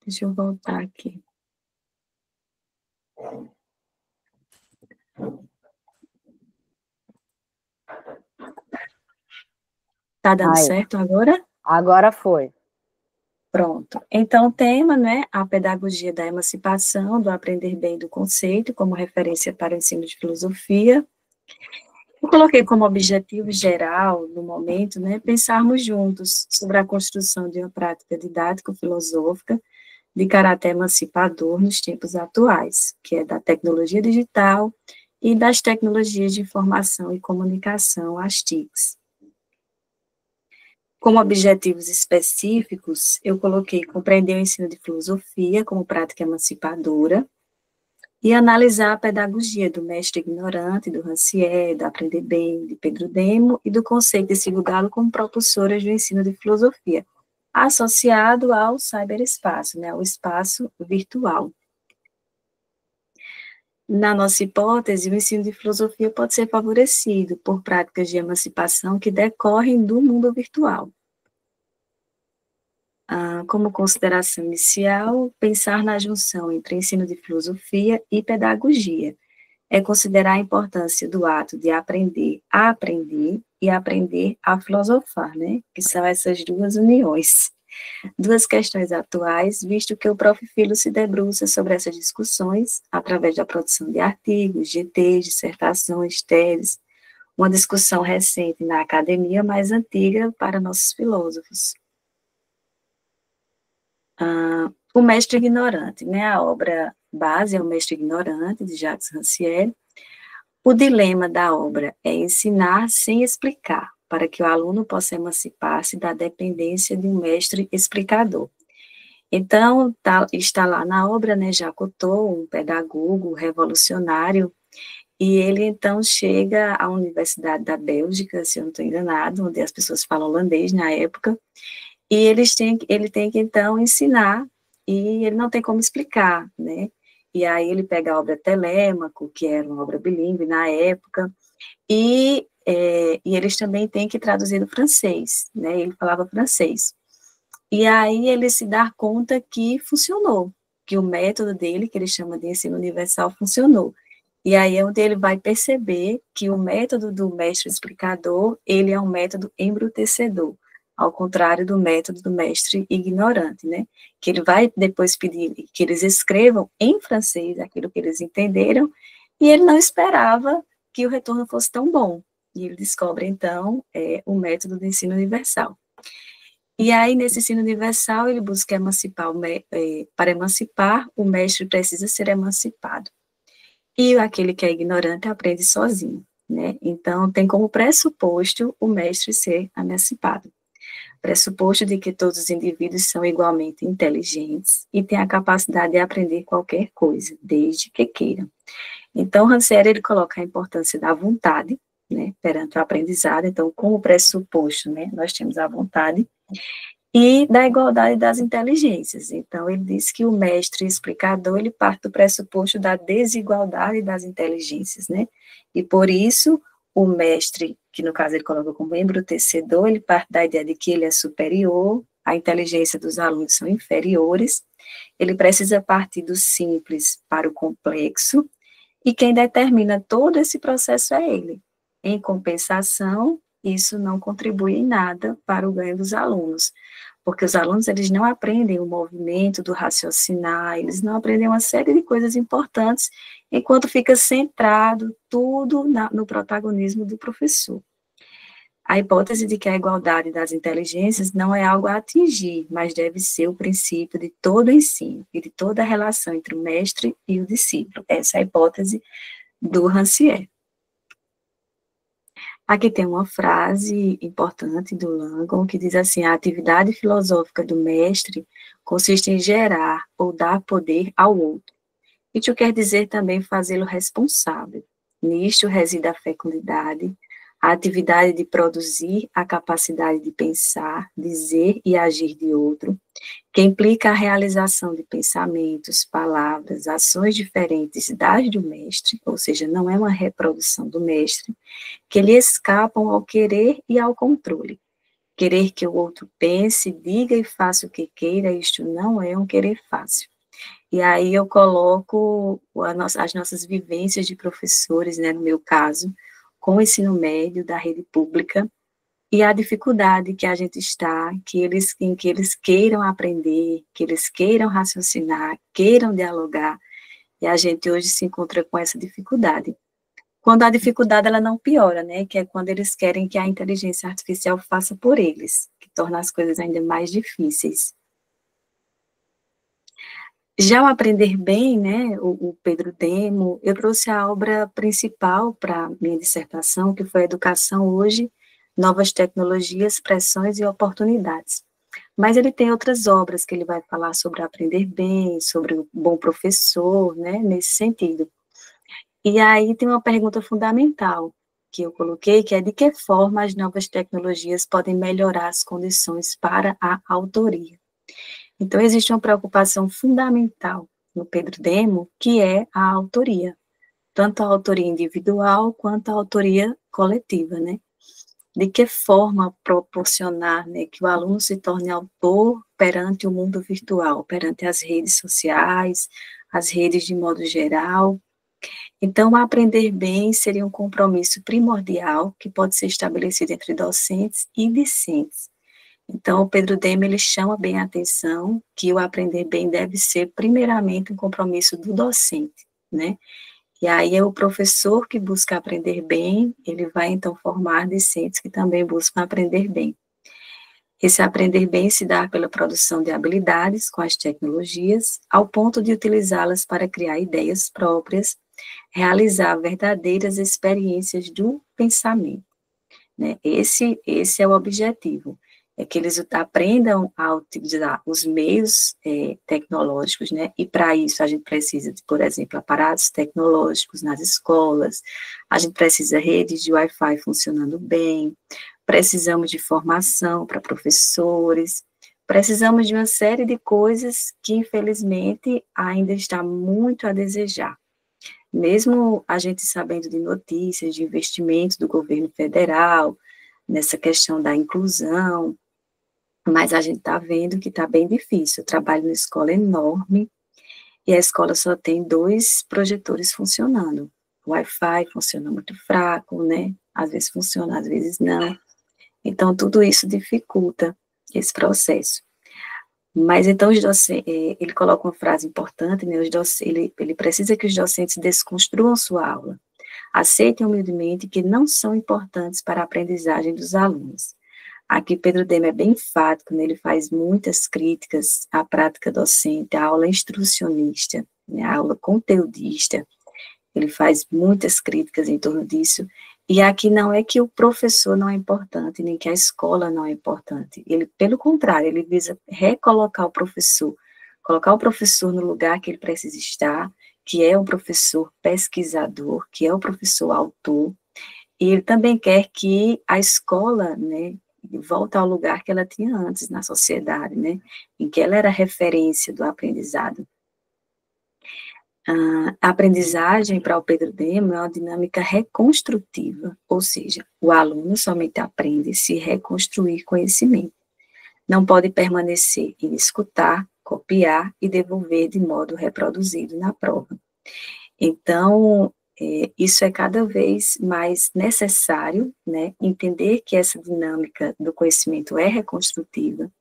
Deixa eu voltar aqui. Tá dando Aí, certo agora? agora foi. Pronto. Então, o tema, né, a pedagogia da emancipação, do aprender bem do conceito, como referência para o ensino de filosofia. Eu coloquei como objetivo geral, no momento, né, pensarmos juntos sobre a construção de uma prática didático-filosófica de caráter emancipador nos tempos atuais, que é da tecnologia digital e das tecnologias de informação e comunicação, as TICs. Como objetivos específicos, eu coloquei compreender o ensino de filosofia como prática emancipadora e analisar a pedagogia do mestre ignorante, do Rancière, do Aprender Bem, de Pedro Demo e do conceito de Silvio Galo como propulsoras do ensino de filosofia, associado ao cyberespaço, né, ao espaço virtual. Na nossa hipótese, o ensino de filosofia pode ser favorecido por práticas de emancipação que decorrem do mundo virtual. Como consideração inicial, pensar na junção entre ensino de filosofia e pedagogia. É considerar a importância do ato de aprender a aprender e aprender a filosofar, né? Que são essas duas uniões. Duas questões atuais, visto que o Prof. Filo se debruça sobre essas discussões através da produção de artigos, GTs, dissertações, teses, uma discussão recente na academia, mais antiga para nossos filósofos. O Mestre Ignorante, né? A obra base é O Mestre Ignorante, de Jacques Rancière. O dilema da obra é ensinar sem explicar, para que o aluno possa emancipar-se da dependência de um mestre explicador. Então, está lá na obra, né, Jacques Cousteau, um pedagogo revolucionário, e ele, então, chega à Universidade da Bélgica, se eu não estou enganado, onde as pessoas falam holandês na época, e ele tem que, então, ensinar, e ele não tem como explicar, né? E aí ele pega a obra Telêmaco, que era uma obra bilíngue na época, e eles também têm que traduzir do francês, né? Ele falava francês. E aí ele se dá conta que funcionou, que o método dele, que ele chama de ensino universal, funcionou. E aí é onde ele vai perceber que o método do mestre explicador, ele é um método embrutecedor, ao contrário do método do mestre ignorante, né? Que ele vai depois pedir que eles escrevam em francês aquilo que eles entenderam, e ele não esperava que o retorno fosse tão bom. E ele descobre, então, o método do ensino universal. E aí, nesse ensino universal, ele busca emancipar, para emancipar, o mestre precisa ser emancipado. E aquele que é ignorante aprende sozinho, né? Então, tem como pressuposto o mestre ser emancipado. Pressuposto de que todos os indivíduos são igualmente inteligentes e têm a capacidade de aprender qualquer coisa, desde que queiram. Então, Rancière, ele coloca a importância da vontade, né, perante o aprendizado. Então, como pressuposto, né, nós temos a vontade, e da igualdade das inteligências. Então, ele diz que o mestre explicador, ele parte do pressuposto da desigualdade das inteligências, né? E por isso, o mestre, que no caso ele coloca como embrutecedor, ele parte da ideia de que ele é superior, a inteligência dos alunos são inferiores, ele precisa partir do simples para o complexo, e quem determina todo esse processo é ele. Em compensação, isso não contribui em nada para o ganho dos alunos, porque os alunos, eles não aprendem o movimento do raciocinar, eles não aprendem uma série de coisas importantes, enquanto fica centrado tudo no protagonismo do professor. A hipótese de que a igualdade das inteligências não é algo a atingir, mas deve ser o princípio de todo o ensino e de toda a relação entre o mestre e o discípulo. Essa é a hipótese do Rancière. Aqui tem uma frase importante do Langon, que diz assim: a atividade filosófica do mestre consiste em gerar ou dar poder ao outro. Isso quer dizer também fazê-lo responsável. Nisto reside a fecundidade, a atividade de produzir a capacidade de pensar, dizer e agir de outro, que implica a realização de pensamentos, palavras, ações diferentes das do mestre, ou seja, não é uma reprodução do mestre, que lhe escapam ao querer e ao controle, Querer que o outro pense, diga e faça o que queira, isto não é um querer fácil. E aí eu coloco as nossas vivências de professores, né, no meu caso, com o ensino médio da rede pública, e a dificuldade que a gente está, em que eles queiram aprender, que eles queiram raciocinar, queiram dialogar, e a gente hoje se encontra com essa dificuldade. Quando a dificuldade ela não piora, né, que é quando eles querem que a inteligência artificial faça por eles, que torna as coisas ainda mais difíceis. Já o Aprender Bem, né, o Pedro Demo, eu trouxe a obra principal para minha dissertação, que foi Educação Hoje, Novas Tecnologias, Pressões e Oportunidades. Mas ele tem outras obras que ele vai falar sobre Aprender Bem, sobre o bom professor, né, nesse sentido. E aí tem uma pergunta fundamental que eu coloquei, que é de que forma as novas tecnologias podem melhorar as condições para a autoria. Então, existe uma preocupação fundamental no Pedro Demo, que é a autoria, tanto a autoria individual quanto a autoria coletiva, né? De que forma proporcionar, né, que o aluno se torne autor perante o mundo virtual, perante as redes sociais, as redes de modo geral. Então, Aprender Bem seria um compromisso primordial que pode ser estabelecido entre docentes e discentes. Então, o Pedro Demo, ele chama bem a atenção que o Aprender Bem deve ser, primeiramente, um compromisso do docente, né? E aí é o professor que busca aprender bem, ele vai, então, formar discentes que também buscam aprender bem. Esse aprender bem se dá pela produção de habilidades com as tecnologias, ao ponto de utilizá-las para criar ideias próprias, realizar verdadeiras experiências do pensamento, né? Esse é o objetivo, é que eles aprendam a utilizar os meios tecnológicos, né? E para isso a gente precisa de, por exemplo, aparatos tecnológicos nas escolas, a gente precisa de redes de Wi-Fi funcionando bem, precisamos de formação para professores, precisamos de uma série de coisas que, infelizmente, ainda está muito a desejar. Mesmo a gente sabendo de notícias, de investimentos do governo federal, nessa questão da inclusão, mas a gente está vendo que está bem difícil. Eu trabalho numa escola enorme, e a escola só tem 2 projetores funcionando. O Wi-Fi funciona muito fraco, né? Às vezes funciona, às vezes não. Então, tudo isso dificulta esse processo. Mas, então, ele coloca uma frase importante, né? Ele precisa que os docentes desconstruam sua aula, aceitem humildemente que não são importantes para a aprendizagem dos alunos. Aqui, Pedro Demo é bem enfático, né? Ele faz muitas críticas à prática docente, à aula instrucionista, né? À aula conteudista. Ele faz muitas críticas em torno disso. E aqui não é que o professor não é importante, nem que a escola não é importante. Ele, pelo contrário, ele visa recolocar o professor, colocar o professor no lugar que ele precisa estar, que é um professor pesquisador, que é o professor autor, e ele também quer que a escola, né, volte ao lugar que ela tinha antes na sociedade, né, em que ela era referência do aprendizado. A aprendizagem para o Pedro Demo é uma dinâmica reconstrutiva, ou seja, o aluno somente aprende se reconstruir conhecimento. Não pode permanecer em escutar, copiar e devolver de modo reproduzido na prova. Então, isso é cada vez mais necessário, né, entender que essa dinâmica do conhecimento é reconstrutiva,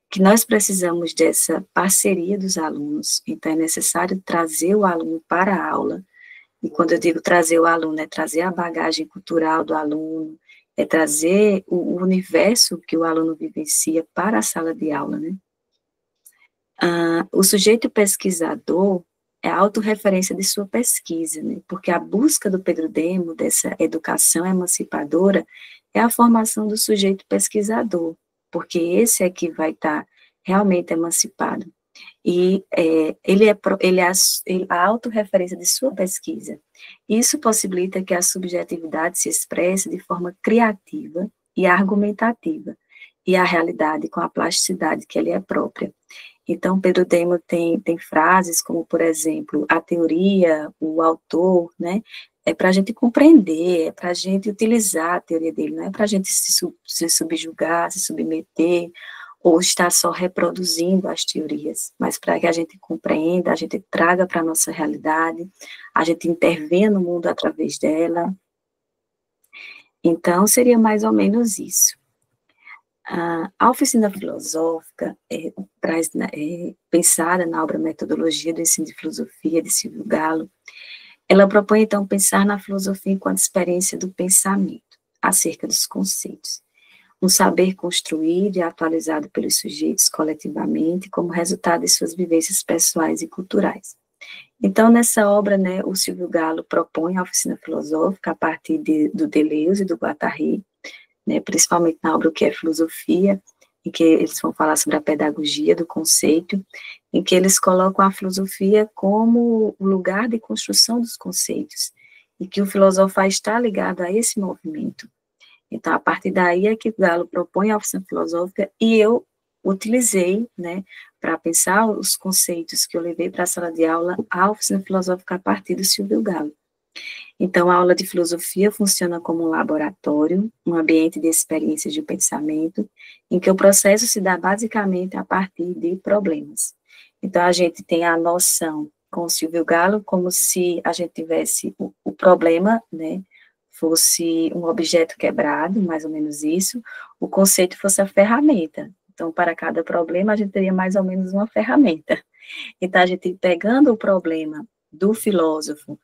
que nós precisamos dessa parceria dos alunos, então é necessário trazer o aluno para a aula, e quando eu digo trazer o aluno, é trazer a bagagem cultural do aluno, é trazer o universo que o aluno vivencia para a sala de aula, né? O sujeito pesquisador é a autorreferência de sua pesquisa, né? Porque a busca do Pedro Demo, dessa educação emancipadora, é a formação do sujeito pesquisador, porque esse é que vai estar realmente emancipado. E ele é a autorreferência de sua pesquisa. Isso possibilita que a subjetividade se expresse de forma criativa e argumentativa, e a realidade com a plasticidade que lhe é própria. Então, Pedro Demo tem frases como, por exemplo, a teoria, o autor, né, é para a gente compreender, é para a gente utilizar a teoria dele, não é para a gente se subjugar, se submeter, ou estar só reproduzindo as teorias, mas para que a gente compreenda, a gente traga para a nossa realidade, a gente intervenha no mundo através dela. Então, seria mais ou menos isso. A oficina filosófica pensada na obra Metodologia do Ensino de Filosofia, de Silvio Galo, ela propõe, então, pensar na filosofia enquanto experiência do pensamento, acerca dos conceitos. Um saber construído e atualizado pelos sujeitos coletivamente, como resultado de suas vivências pessoais e culturais. Então, nessa obra, né, o Silvio Galo propõe a oficina filosófica a partir do Deleuze e do Guattari, né, principalmente na obra O que é Filosofia, em que eles vão falar sobre a pedagogia do conceito, em que eles colocam a filosofia como o lugar de construção dos conceitos, e que o filosofar está ligado a esse movimento. Então, a partir daí é que o Galo propõe a oficina filosófica, e eu utilizei, né, para pensar os conceitos que eu levei para a sala de aula, a oficina filosófica a partir do Silvio Galo. Então, a aula de filosofia funciona como um laboratório, um ambiente de experiências de pensamento, em que o processo se dá basicamente a partir de problemas. Então, a gente tem a noção com o Silvio Galo como se a gente tivesse o problema, né, fosse um objeto quebrado, mais ou menos isso, o conceito fosse a ferramenta. Então, para cada problema, a gente teria mais ou menos uma ferramenta. Então, a gente pegando o problema do filósofo,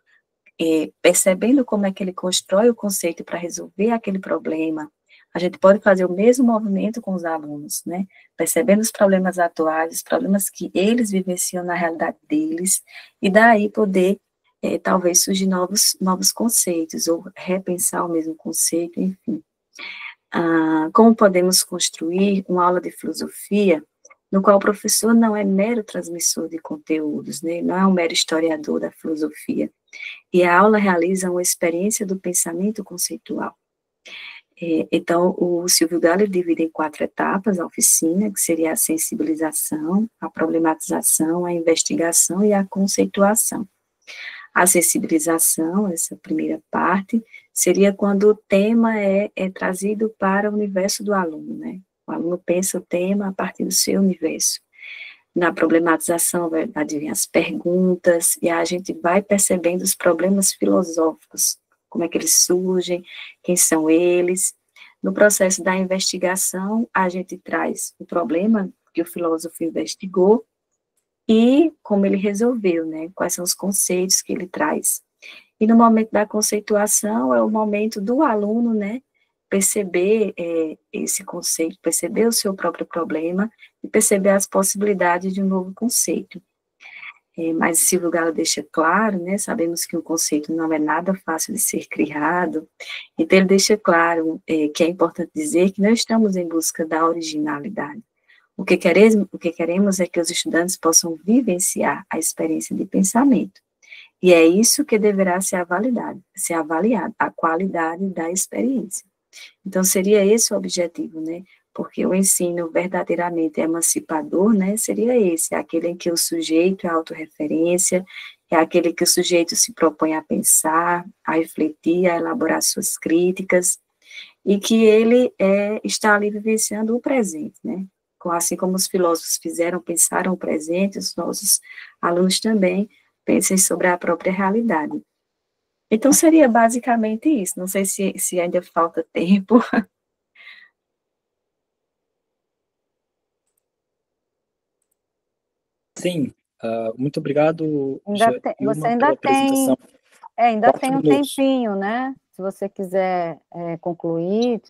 percebendo como é que ele constrói o conceito para resolver aquele problema, a gente pode fazer o mesmo movimento com os alunos, né? Percebendo os problemas atuais, os problemas que eles vivenciam na realidade deles, e daí poder, talvez, surgir novos conceitos, ou repensar o mesmo conceito, enfim. Como podemos construir uma aula de filosofia no qual o professor não é mero transmissor de conteúdos, né? Não é um mero historiador da filosofia, e a aula realiza uma experiência do pensamento conceitual. Então, o Silvio Galo divide em 4 etapas a oficina, que seria a sensibilização, a problematização, a investigação e a conceituação. A sensibilização, essa primeira parte, seria quando o tema é trazido para o universo do aluno, né? O aluno pensa o tema a partir do seu universo. Na problematização, vem as perguntas, e a gente vai percebendo os problemas filosóficos, como é que eles surgem, quem são eles. No processo da investigação, a gente traz o problema que o filósofo investigou e como ele resolveu, né? Quais são os conceitos que ele traz. E no momento da conceituação, é o momento do aluno, né, perceber esse conceito, perceber o seu próprio problema e perceber as possibilidades de um novo conceito. Mas Silvio Galo deixa claro, né, sabemos que um conceito não é nada fácil de ser criado, então ele deixa claro que é importante dizer que não estamos em busca da originalidade. O que queremos é que os estudantes possam vivenciar a experiência de pensamento. E é isso que deverá ser avaliado, a qualidade da experiência. Então, seria esse o objetivo, né? Porque o ensino verdadeiramente emancipador, né, seria esse, aquele em que o sujeito é a autorreferência, é aquele que o sujeito se propõe a pensar, a refletir, a elaborar suas críticas, e que ele está ali vivenciando o presente, né? Assim como os filósofos pensaram o presente, os nossos alunos também pensem sobre a própria realidade. Então, seria basicamente isso. Não sei se ainda falta tempo. Sim, muito obrigado, Você Ilma, pela apresentação. ainda 4 tem um minutos. tempinho, né? Se você quiser concluir,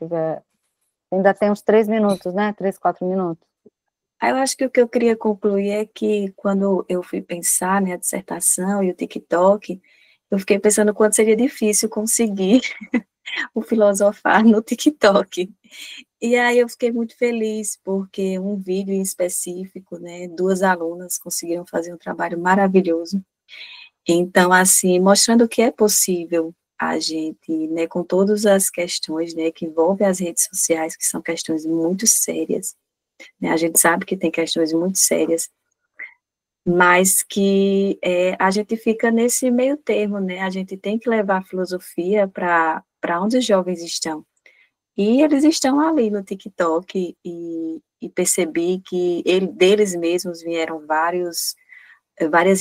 ainda tem uns 3 minutos, né? 3, 4 minutos. Eu acho que o que eu queria concluir é que quando eu fui pensar, né, a dissertação e o TikTok, eu fiquei pensando quanto seria difícil conseguir o filosofar no TikTok. E aí eu fiquei muito feliz, porque um vídeo em específico, né, 2 alunas conseguiram fazer um trabalho maravilhoso. Então, assim, mostrando que é possível a gente, né, com todas as questões, né, que envolvem as redes sociais, que são questões muito sérias, né, a gente sabe que tem questões muito sérias, mas que a gente fica nesse meio termo, né? A gente tem que levar a filosofia para onde os jovens estão. E eles estão ali no TikTok, e percebi que deles mesmos vieram várias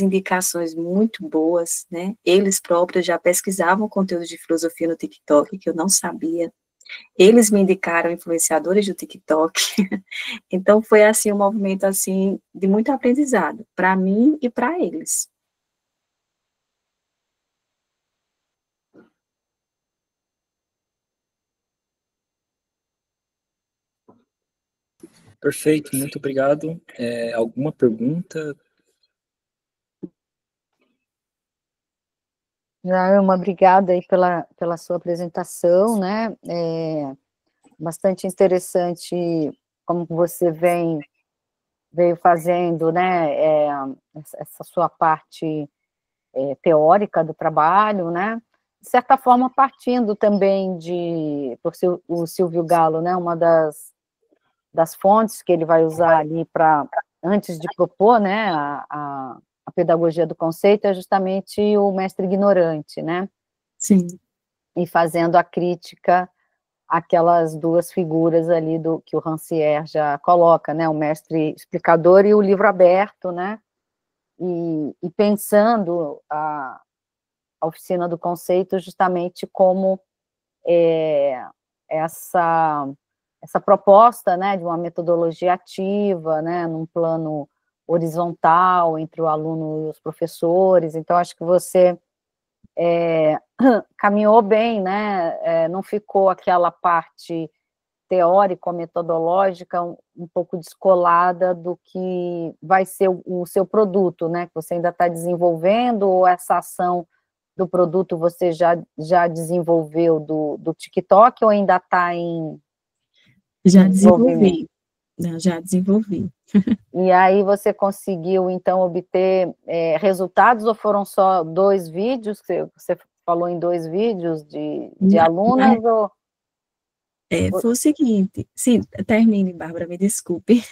indicações muito boas, né? Eles próprios já pesquisavam conteúdo de filosofia no TikTok, que eu não sabia. Eles me indicaram influenciadores do TikTok. Então, foi, assim, um movimento, assim, de muito aprendizado, para mim e para eles. Perfeito, muito obrigado. Alguma pergunta? Jailma, obrigada aí pela sua apresentação, né? Bastante interessante como você veio fazendo, né? Essa sua parte teórica do trabalho, né? De certa forma, partindo também o Silvio Galo, né? Uma das fontes que ele vai usar ali antes de propor, né? A pedagogia do conceito é justamente o mestre ignorante, né? Sim. E fazendo a crítica àquelas duas figuras ali que o Rancière já coloca, né? O mestre explicador e o livro aberto, né? E pensando a oficina do conceito justamente como essa proposta, né, de uma metodologia ativa, né, num plano horizontal entre o aluno e os professores. Então, acho que você caminhou bem, né, não ficou aquela parte teórico-metodológica um pouco descolada do que vai ser o seu produto, né, que você ainda está desenvolvendo, ou essa ação do produto você já desenvolveu do TikTok, ou ainda está em Já desenvolvi. Não, já desenvolvi. E aí você conseguiu, então, obter resultados, ou foram só 2 vídeos? Você falou em 2 vídeos de alunas, ou... Foi o seguinte... Sim, termine, Bárbara, me desculpe.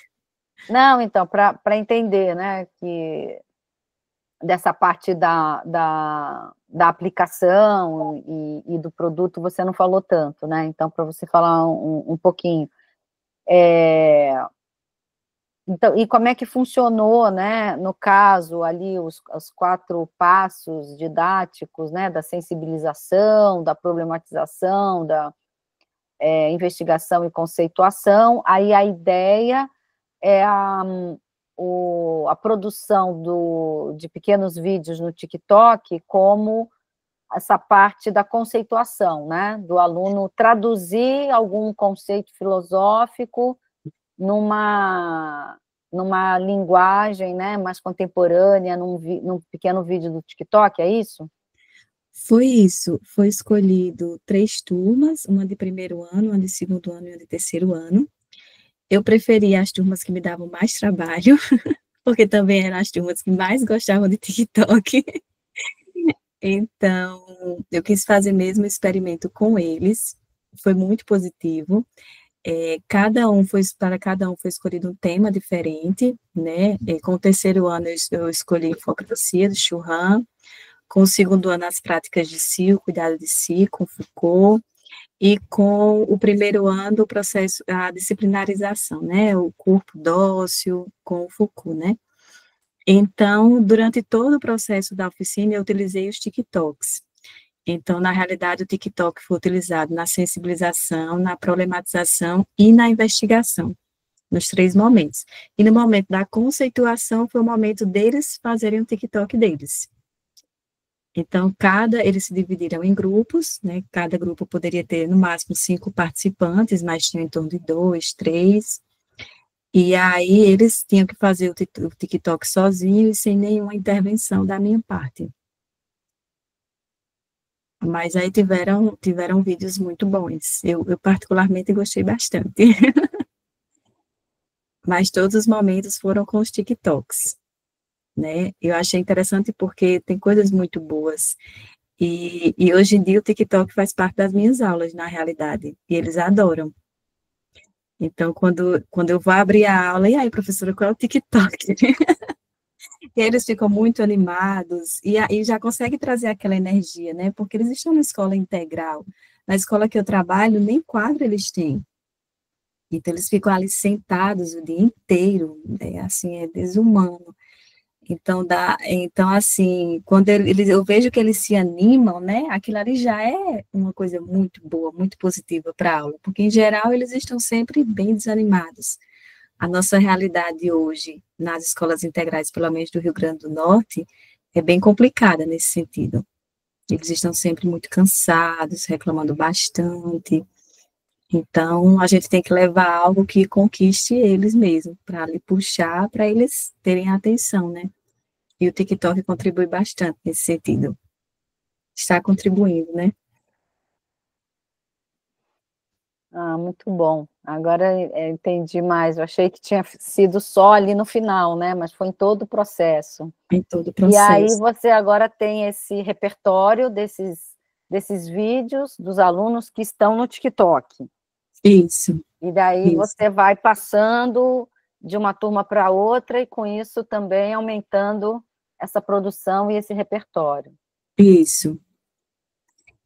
Não, então, para entender, né, que dessa parte da aplicação e do produto você não falou tanto, né? Então, para você falar um pouquinho. Então, e como é que funcionou, né, no caso ali, os 4 passos didáticos, né, da sensibilização, da problematização, da investigação e conceituação. Aí a ideia é a produção de pequenos vídeos no TikTok como essa parte da conceituação, né, do aluno traduzir algum conceito filosófico numa linguagem, né, mais contemporânea, num pequeno vídeo do TikTok, é isso? Foi isso, foi escolhido 3 turmas, uma de primeiro ano, uma de segundo ano e uma de terceiro ano. Eu preferi as turmas que me davam mais trabalho, porque também eram as turmas que mais gostavam de TikTok. Então, eu quis fazer mesmo um experimento com eles, foi muito positivo. Para cada um foi escolhido um tema diferente, né? Com o terceiro ano eu escolhi Hipocracia, do Churran. Com o segundo ano, as práticas de si, o cuidado de si, com Foucault. E com o primeiro ano, o processo, a disciplinarização, né? O corpo dócil, com o Foucault, né? Então, durante todo o processo da oficina, eu utilizei os TikToks. Então, na realidade, o TikTok foi utilizado na sensibilização, na problematização e na investigação, nos 3 momentos. E no momento da conceituação, foi o momento deles fazerem o TikTok deles. Então, eles se dividiram em grupos, né? Cada grupo poderia ter, no máximo, 5 participantes, mas tinham em torno de 2, 3. E aí, eles tinham que fazer o TikTok sozinhos e sem nenhuma intervenção da minha parte. Mas aí tiveram vídeos muito bons. Eu particularmente gostei bastante. Mas todos os momentos foram com os TikToks, né? Eu achei interessante porque tem coisas muito boas. E hoje em dia o TikTok faz parte das minhas aulas, na realidade. E eles adoram. Então, quando eu vou abrir a aula, e aí, professora, qual é o TikTok? E aí eles ficam muito animados, e aí já consegue trazer aquela energia, né? Porque eles estão na escola integral. Na escola que eu trabalho, nem quadro eles têm. Então, eles ficam ali sentados o dia inteiro, né? Assim, é desumano. Então, assim, quando eu vejo que eles se animam, né? Aquilo ali já é uma coisa muito boa, muito positiva para a aula, porque, em geral, eles estão sempre bem desanimados. A nossa realidade hoje, nas escolas integrais, pelo menos do Rio Grande do Norte, é bem complicada nesse sentido. Eles estão sempre muito cansados, reclamando bastante. Então, a gente tem que levar algo que conquiste eles mesmo, para lhe puxar, para eles terem atenção, né? E o TikTok contribui bastante nesse sentido. Está contribuindo, né? Ah, muito bom. Agora entendi mais. Eu achei que tinha sido só ali no final, né? Mas foi em todo o processo. Em todo o E aí processo. você agora tem esse repertório desses vídeos dos alunos que estão no TikTok. Isso. E daí Isso. você vai passando de uma turma para outra e com isso também aumentando essa produção e esse repertório. Isso.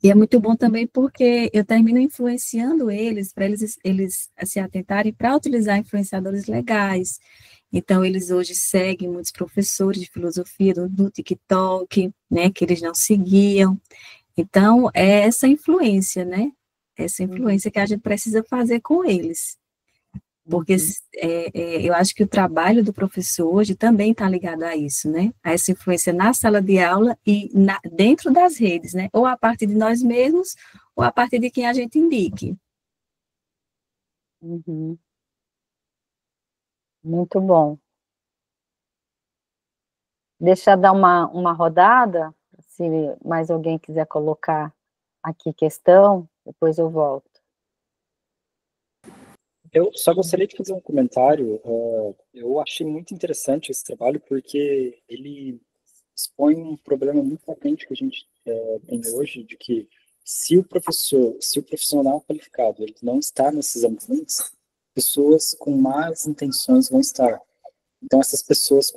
E é muito bom também porque eu termino influenciando eles, para eles se atentarem para utilizar influenciadores legais. Então, eles hoje seguem muitos professores de filosofia do TikTok, né, que eles não seguiam. Então, é essa influência, né? Essa influência que a gente precisa fazer com eles. Porque eu acho que o trabalho do professor hoje também está ligado a isso, né? A essa influência na sala de aula e dentro das redes, né? Ou a partir de nós mesmos, ou a partir de quem a gente indique. Uhum. Muito bom. Deixa eu dar uma rodada, se mais alguém quiser colocar aqui questão, depois eu volto. Eu só gostaria de fazer um comentário. Eu achei muito interessante esse trabalho porque ele expõe um problema muito latente que a gente tem hoje, de que se o profissional qualificado, ele não está nesses ambientes, pessoas com más intenções vão estar. Então, essas pessoas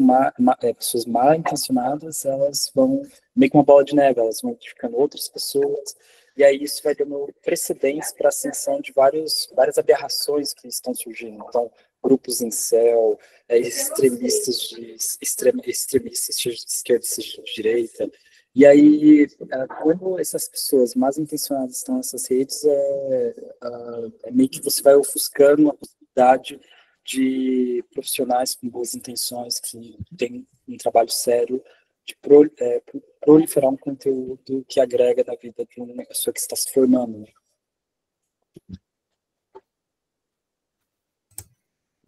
pessoas mal intencionadas, elas vão meio que uma bola de neve, elas vão ficando outras pessoas, e aí isso vai dando precedentes para a ascensão de várias aberrações que estão surgindo. Então, grupos incel, extremistas de esquerda e de direita. E aí, quando essas pessoas mais intencionadas estão nessas redes, é meio que você vai ofuscando a possibilidade de profissionais com boas intenções, que têm um trabalho sério, de proliferar um conteúdo que agrega na vida de uma pessoa que está se formando. Né?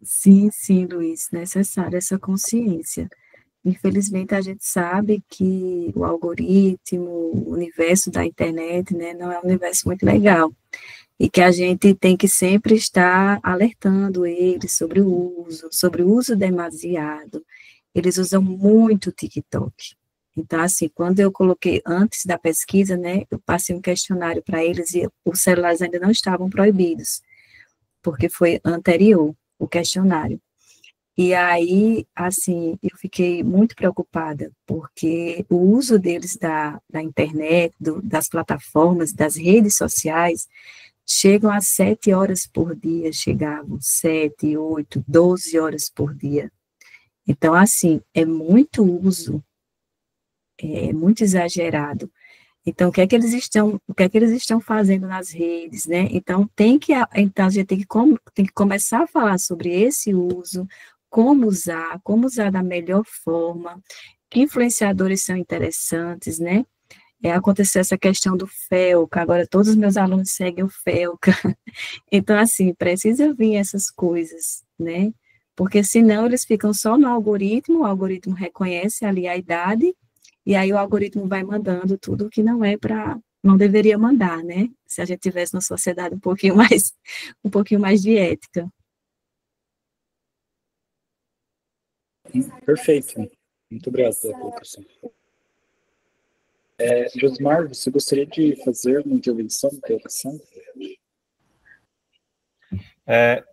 Sim, sim, Luiz, necessária essa consciência. Infelizmente, a gente sabe que o algoritmo, o universo da internet, né, não é um universo muito legal. E que a gente tem que sempre estar alertando eles sobre o uso demasiado. Eles usam muito o TikTok. Então, assim, quando eu coloquei antes da pesquisa, né, eu passei um questionário para eles e os celulares ainda não estavam proibidos, porque foi anterior o questionário. E aí, assim, eu fiquei muito preocupada, porque o uso deles da internet, das plataformas, das redes sociais, chegam a 7 horas por dia, chegavam 7, 8, 12 horas por dia. Então, assim, é muito uso, é muito exagerado. Então, o que é que eles estão fazendo nas redes, né? Então a gente tem que começar a falar sobre esse uso, como usar da melhor forma, que influenciadores são interessantes, né? Aconteceu essa questão do Felca, agora todos os meus alunos seguem o Felca. Então, assim, precisa vir essas coisas, né? Porque senão eles ficam só no algoritmo, o algoritmo reconhece ali a idade, e aí o algoritmo vai mandando tudo que não deveria mandar, né? Se a gente tivesse uma sociedade um pouquinho mais de ética. Perfeito. Muito obrigado pela colocação. Josmar, você gostaria de fazer uma intervenção na colocação? É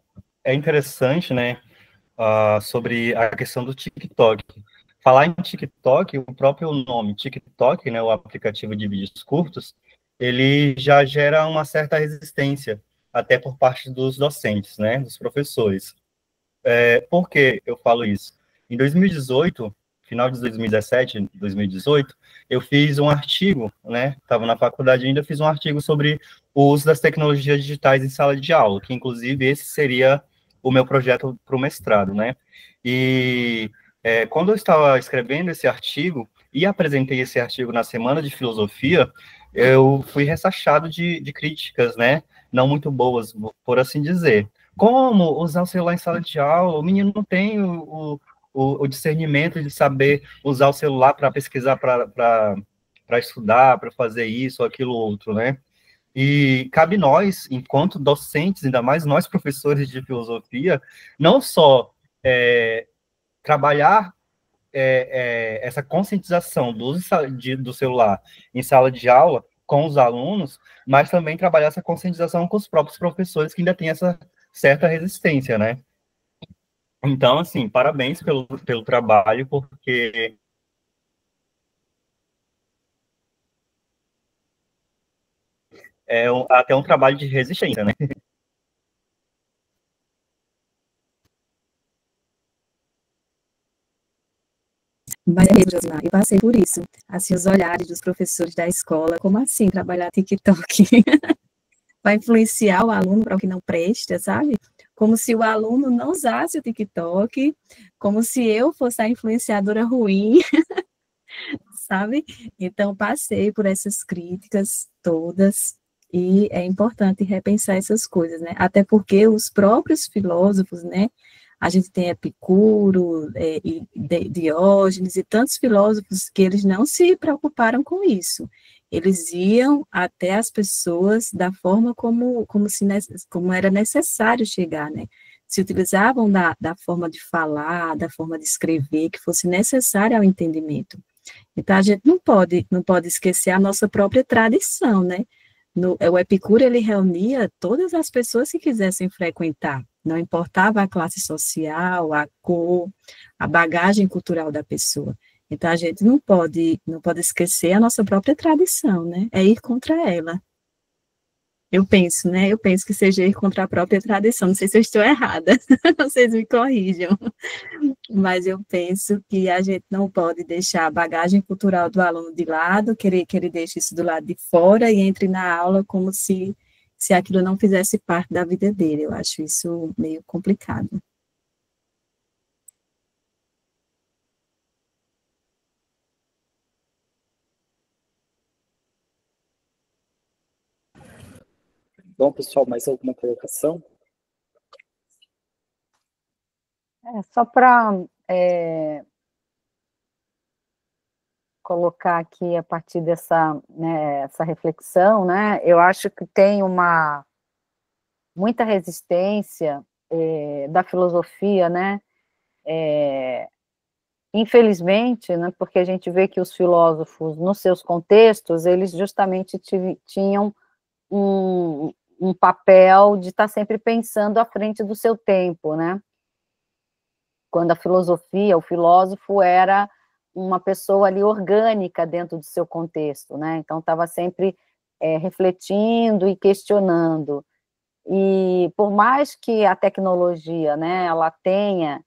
interessante, né, sobre a questão do TikTok. falar em TikTok, o próprio nome TikTok, né, o aplicativo de vídeos curtos, ele já gera uma certa resistência, até por parte dos docentes, né, dos professores. Por que eu falo isso? Em 2018, final de 2017, 2018, eu fiz um artigo, né, estava na faculdade ainda, fiz um artigo sobre o uso das tecnologias digitais em sala de aula, que inclusive esse seria o meu projeto para o mestrado, né, e quando eu estava escrevendo esse artigo e apresentei esse artigo na Semana de Filosofia, eu fui ressachado de críticas, né, não muito boas, por assim dizer. Como usar o celular em sala de aula? O menino não tem o discernimento de saber usar o celular para pesquisar, para estudar, para fazer isso, aquilo, outro, né? E cabe nós, enquanto docentes, ainda mais nós professores de filosofia, não só trabalhar essa conscientização do uso do celular em sala de aula com os alunos, mas também trabalhar essa conscientização com os próprios professores que ainda têm essa certa resistência, né? Então, assim, parabéns pelo trabalho, porque até um trabalho de resistência, né? Mas é mesmo, Josimar, eu passei por isso. Assim, os olhares dos professores da escola, como assim trabalhar TikTok? Vai influenciar o aluno para o que não presta, sabe? Como se o aluno não usasse o TikTok, como se eu fosse a influenciadora ruim, sabe? Então, passei por essas críticas todas, e é importante repensar essas coisas, né? Até porque os próprios filósofos, né? A gente tem Epicuro, e Diógenes e tantos filósofos que eles não se preocuparam com isso. Eles iam até as pessoas da forma como era necessário chegar, né? Se utilizavam da forma de falar, da forma de escrever, que fosse necessária ao entendimento. Então, a gente não pode esquecer a nossa própria tradição, né? O Epicuro, ele reunia todas as pessoas que quisessem frequentar, não importava a classe social, a cor, a bagagem cultural da pessoa. Então, a gente não pode esquecer a nossa própria tradição, né? É ir contra ela. Eu penso, né? Eu penso que seja ir contra a própria tradição. Não sei se eu estou errada, vocês me corrijam. Mas eu penso que a gente não pode deixar a bagagem cultural do aluno de lado, querer que ele deixe isso do lado de fora e entre na aula como se aquilo não fizesse parte da vida dele. Eu acho isso meio complicado. Bom, pessoal, mais alguma colocação? Só para colocar aqui a partir dessa, né, essa reflexão, né, eu acho que tem muita resistência da filosofia, né, infelizmente, né, porque a gente vê que os filósofos, nos seus contextos, eles justamente tinham um papel de estar sempre pensando à frente do seu tempo, né, quando a filosofia, o filósofo era uma pessoa ali orgânica dentro do seu contexto, né? Então estava sempre refletindo e questionando. E por mais que a tecnologia, né, ela tenha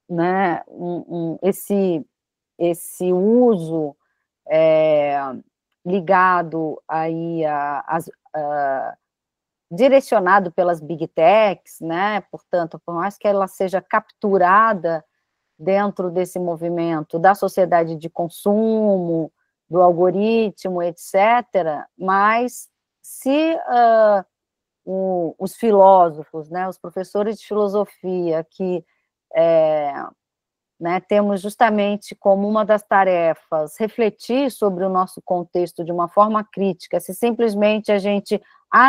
né, esse uso ligado aí direcionado pelas big techs, né? Portanto, por mais que ela seja capturada dentro desse movimento da sociedade de consumo, do algoritmo, etc., mas se os filósofos, né, os professores de filosofia, que né, temos justamente como uma das tarefas refletir sobre o nosso contexto de uma forma crítica, se simplesmente a gente,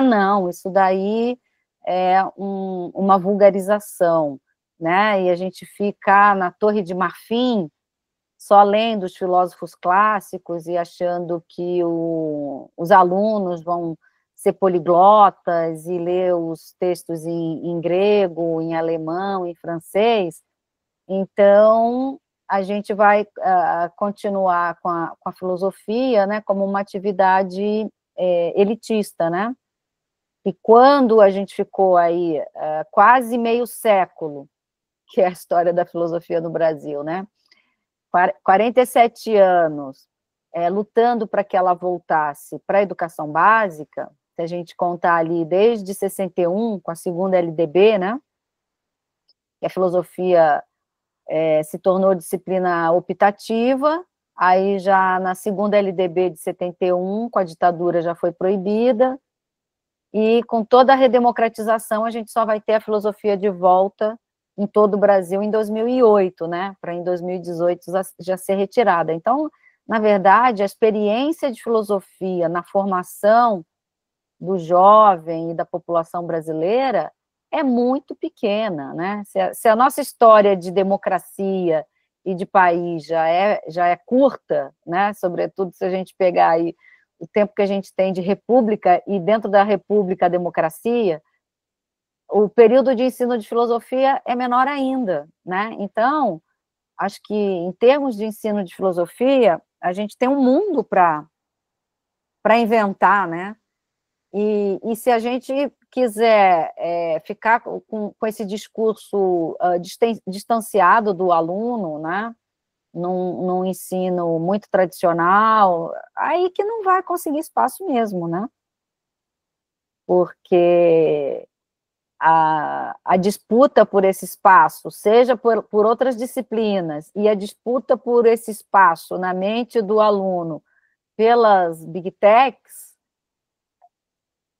não, isso daí é uma vulgarização, né, e a gente fica na Torre de Marfim, só lendo os filósofos clássicos e achando que os alunos vão ser poliglotas e ler os textos em grego, em alemão, em francês, Então, a gente vai continuar com a filosofia, né, como uma atividade elitista, né? E quando a gente ficou aí quase meio século, que é a história da filosofia no Brasil, né? 47 anos lutando para que ela voltasse para a educação básica, se a gente contar ali desde 61, com a segunda LDB, né? Que a filosofia se tornou disciplina optativa, aí já na segunda LDB de 71, com a ditadura já foi proibida, e com toda a redemocratização a gente só vai ter a filosofia de volta em todo o Brasil em 2008, né, para em 2018 já ser retirada. Então, na verdade, a experiência de filosofia na formação do jovem e da população brasileira é muito pequena, né? Se a nossa história de democracia e de país já é curta, né? Sobretudo se a gente pegar aí o tempo que a gente tem de república e dentro da república a democracia, o período de ensino de filosofia é menor ainda, né? Então, acho que em termos de ensino de filosofia, a gente tem um mundo para inventar, né? E se a gente quiser ficar com esse discurso distanciado do aluno, né, num ensino muito tradicional, aí que não vai conseguir espaço mesmo, né? Porque a disputa por esse espaço, seja por outras disciplinas, e a disputa por esse espaço na mente do aluno pelas big techs,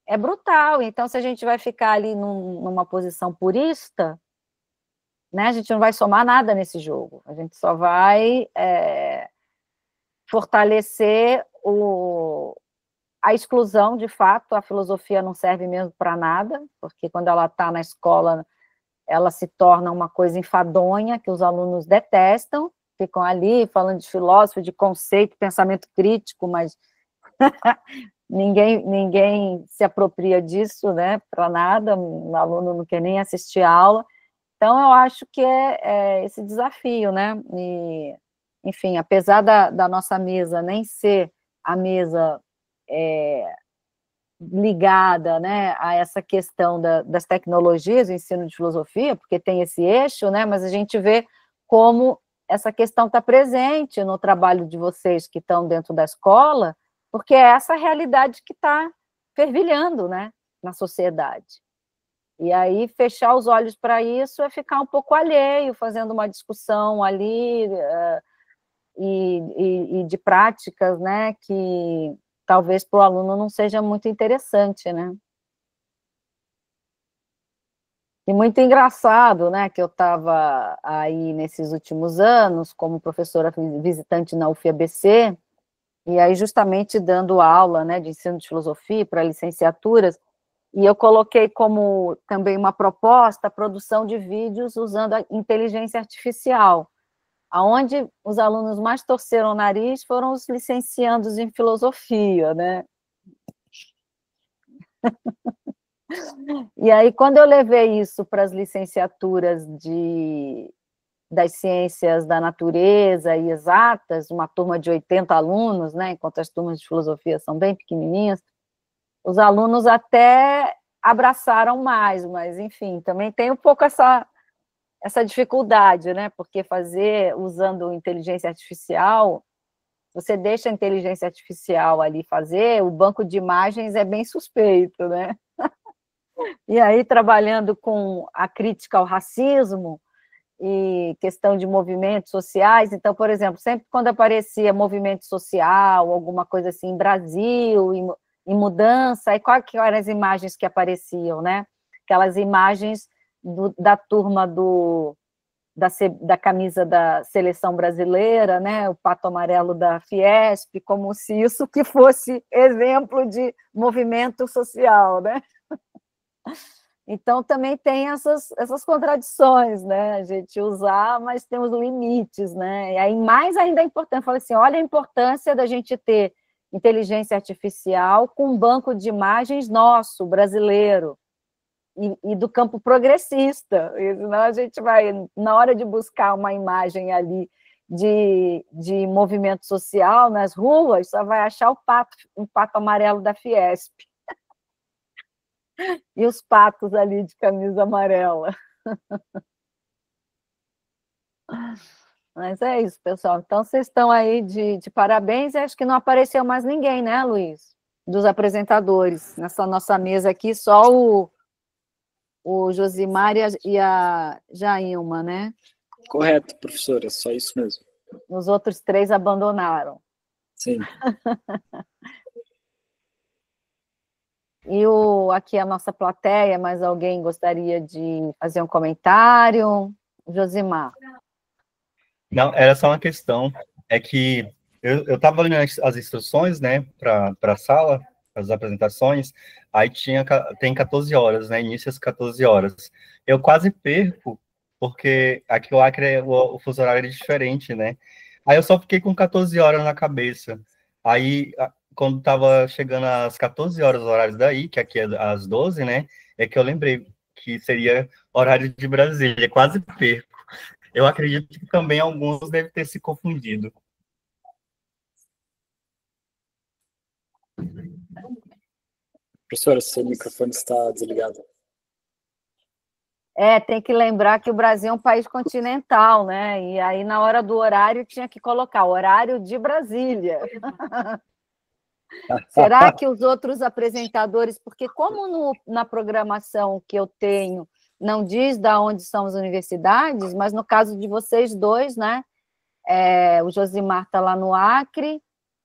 é brutal. Então, se a gente vai ficar ali numa posição purista, né, a gente não vai somar nada nesse jogo. A gente só vai fortalecer a exclusão, de fato. A filosofia não serve mesmo para nada, porque quando ela está na escola, ela se torna uma coisa enfadonha, que os alunos detestam, ficam ali falando de filósofo, de conceito, pensamento crítico, mas ninguém se apropria disso, né, para nada, o aluno não quer nem assistir a aula. Então, eu acho que é esse desafio, né, e, enfim, apesar da nossa mesa nem ser a mesa ligada, né, a essa questão das tecnologias, o ensino de filosofia, porque tem esse eixo, né, mas a gente vê como essa questão está presente no trabalho de vocês que estão dentro da escola, porque é essa realidade que está fervilhando, né, na sociedade. E aí, fechar os olhos para isso é ficar um pouco alheio, fazendo uma discussão ali, e de práticas, né, que talvez para o aluno não seja muito interessante, né. E muito engraçado, né, que eu estava aí nesses últimos anos, como professora visitante na UFABC, e aí justamente dando aula, né, de ensino de filosofia para licenciaturas, e eu coloquei como também uma proposta a produção de vídeos usando a inteligência artificial, aonde os alunos mais torceram o nariz foram os licenciandos em filosofia, né. E aí, quando eu levei isso para as licenciaturas das ciências da natureza e exatas, uma turma de 80 alunos, né, enquanto as turmas de filosofia são bem pequenininhas, os alunos até abraçaram mais, mas, enfim, também tem um pouco essa dificuldade, né, porque fazer usando inteligência artificial, você deixa a inteligência artificial ali fazer, o banco de imagens é bem suspeito, né? E aí, trabalhando com a crítica ao racismo e questão de movimentos sociais, então, por exemplo, sempre quando aparecia movimento social, alguma coisa assim, em Brasil, em mudança, aí quais eram as imagens que apareciam, né? Aquelas imagens da turma da camisa da seleção brasileira, né? O pato amarelo da Fiesp, como se isso que fosse exemplo de movimento social, né? Então, também tem essas contradições, né? A gente usar, mas tem os limites, né? E aí, mais ainda é importante, eu falei assim, olha a importância da gente ter inteligência artificial com um banco de imagens nosso, brasileiro, e do campo progressista, e senão a gente vai, na hora de buscar uma imagem ali de movimento social nas ruas, só vai achar um pato amarelo da Fiesp. E os patos ali de camisa amarela. Mas é isso, pessoal. Então, vocês estão aí de parabéns. E acho que não apareceu mais ninguém, né, Luiz? Dos apresentadores. Nessa nossa mesa aqui, só o Josimar e a Jailma, né? Correto, professora, só isso mesmo. Os outros 3 abandonaram. Sim. E aqui a nossa plateia, mais alguém gostaria de fazer um comentário? Josimar. Não, era só uma questão, é que eu estava olhando as instruções, né, para a sala, as apresentações, aí tem 14 horas, né, início às 14 horas. Eu quase perco, porque aqui o Acre, o fuso horário é diferente, né, aí eu só fiquei com 14 horas na cabeça. Aí, quando estava chegando às 14 horas, o horário daí, que aqui é às 12, né, é que eu lembrei que seria horário de Brasília, quase perco. Eu acredito que também alguns devem ter se confundido. Professora, seu microfone está desligado. Tem que lembrar que o Brasil é um país continental, né? E aí, na hora do horário, tinha que colocar horário de Brasília. Será que os outros apresentadores, porque como na programação que eu tenho, não diz de onde são as universidades, mas no caso de vocês dois, né? O Josimar está lá no Acre,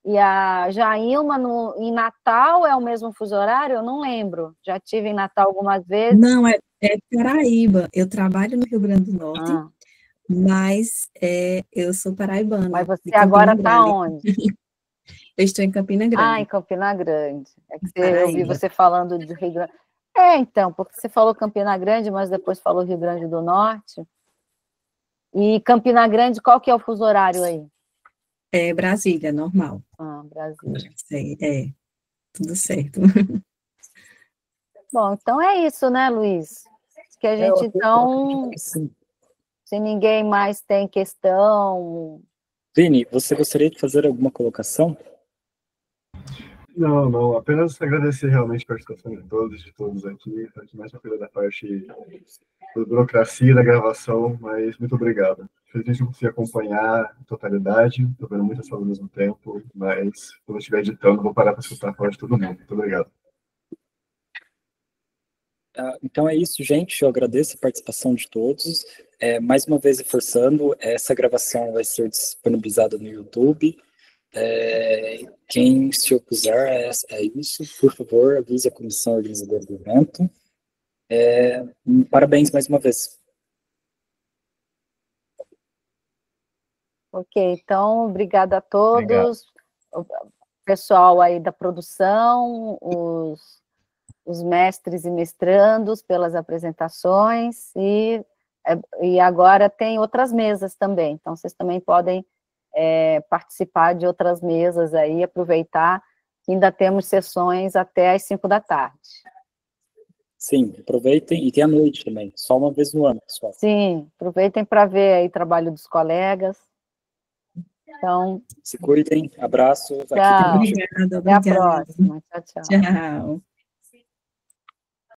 e a Jailma em Natal é o mesmo fuso horário? Eu não lembro. Já tive em Natal algumas vezes. Não, é Paraíba. Eu trabalho no Rio Grande do Norte, mas eu sou paraibana. Mas você agora está onde? Eu estou em Campina Grande. Em Campina Grande. Eu vi você falando de Rio Grande. Então, porque você falou Campina Grande, mas depois falou Rio Grande do Norte. E Campina Grande, qual que é o fuso horário aí? É Brasília, normal. Brasília. Tudo certo. Bom, então é isso, né, Luiz? Que a gente, então, se ninguém mais tem questão... Vini, você gostaria de fazer alguma colocação? Não, apenas agradecer realmente a participação de todos aqui, mais uma coisa da parte da burocracia da gravação, mas muito obrigado. Infelizmente não consegui acompanhar a totalidade, estou vendo muitas salas ao mesmo tempo, mas quando eu estiver editando, vou parar para escutar a voz de todo mundo. Muito obrigado. Então é isso, gente. Eu agradeço a participação de todos. Mais uma vez reforçando, essa gravação vai ser disponibilizada no YouTube. Quem se opuser a isso, por favor, avise a comissão organizadora do evento. Parabéns mais uma vez. Ok, então, obrigada a todos. Obrigado. O pessoal aí da produção, os mestres e mestrandos pelas apresentações, e agora tem outras mesas também, então vocês também podem participar de outras mesas aí, aproveitar, ainda temos sessões até às 5 da tarde. Sim, aproveitem, e tem a noite também, só uma vez no ano, pessoal. Sim, aproveitem para ver aí o trabalho dos colegas. Então, se cuidem, abraço. Tchau. Obrigada. Até a próxima. Tchau. Tchau.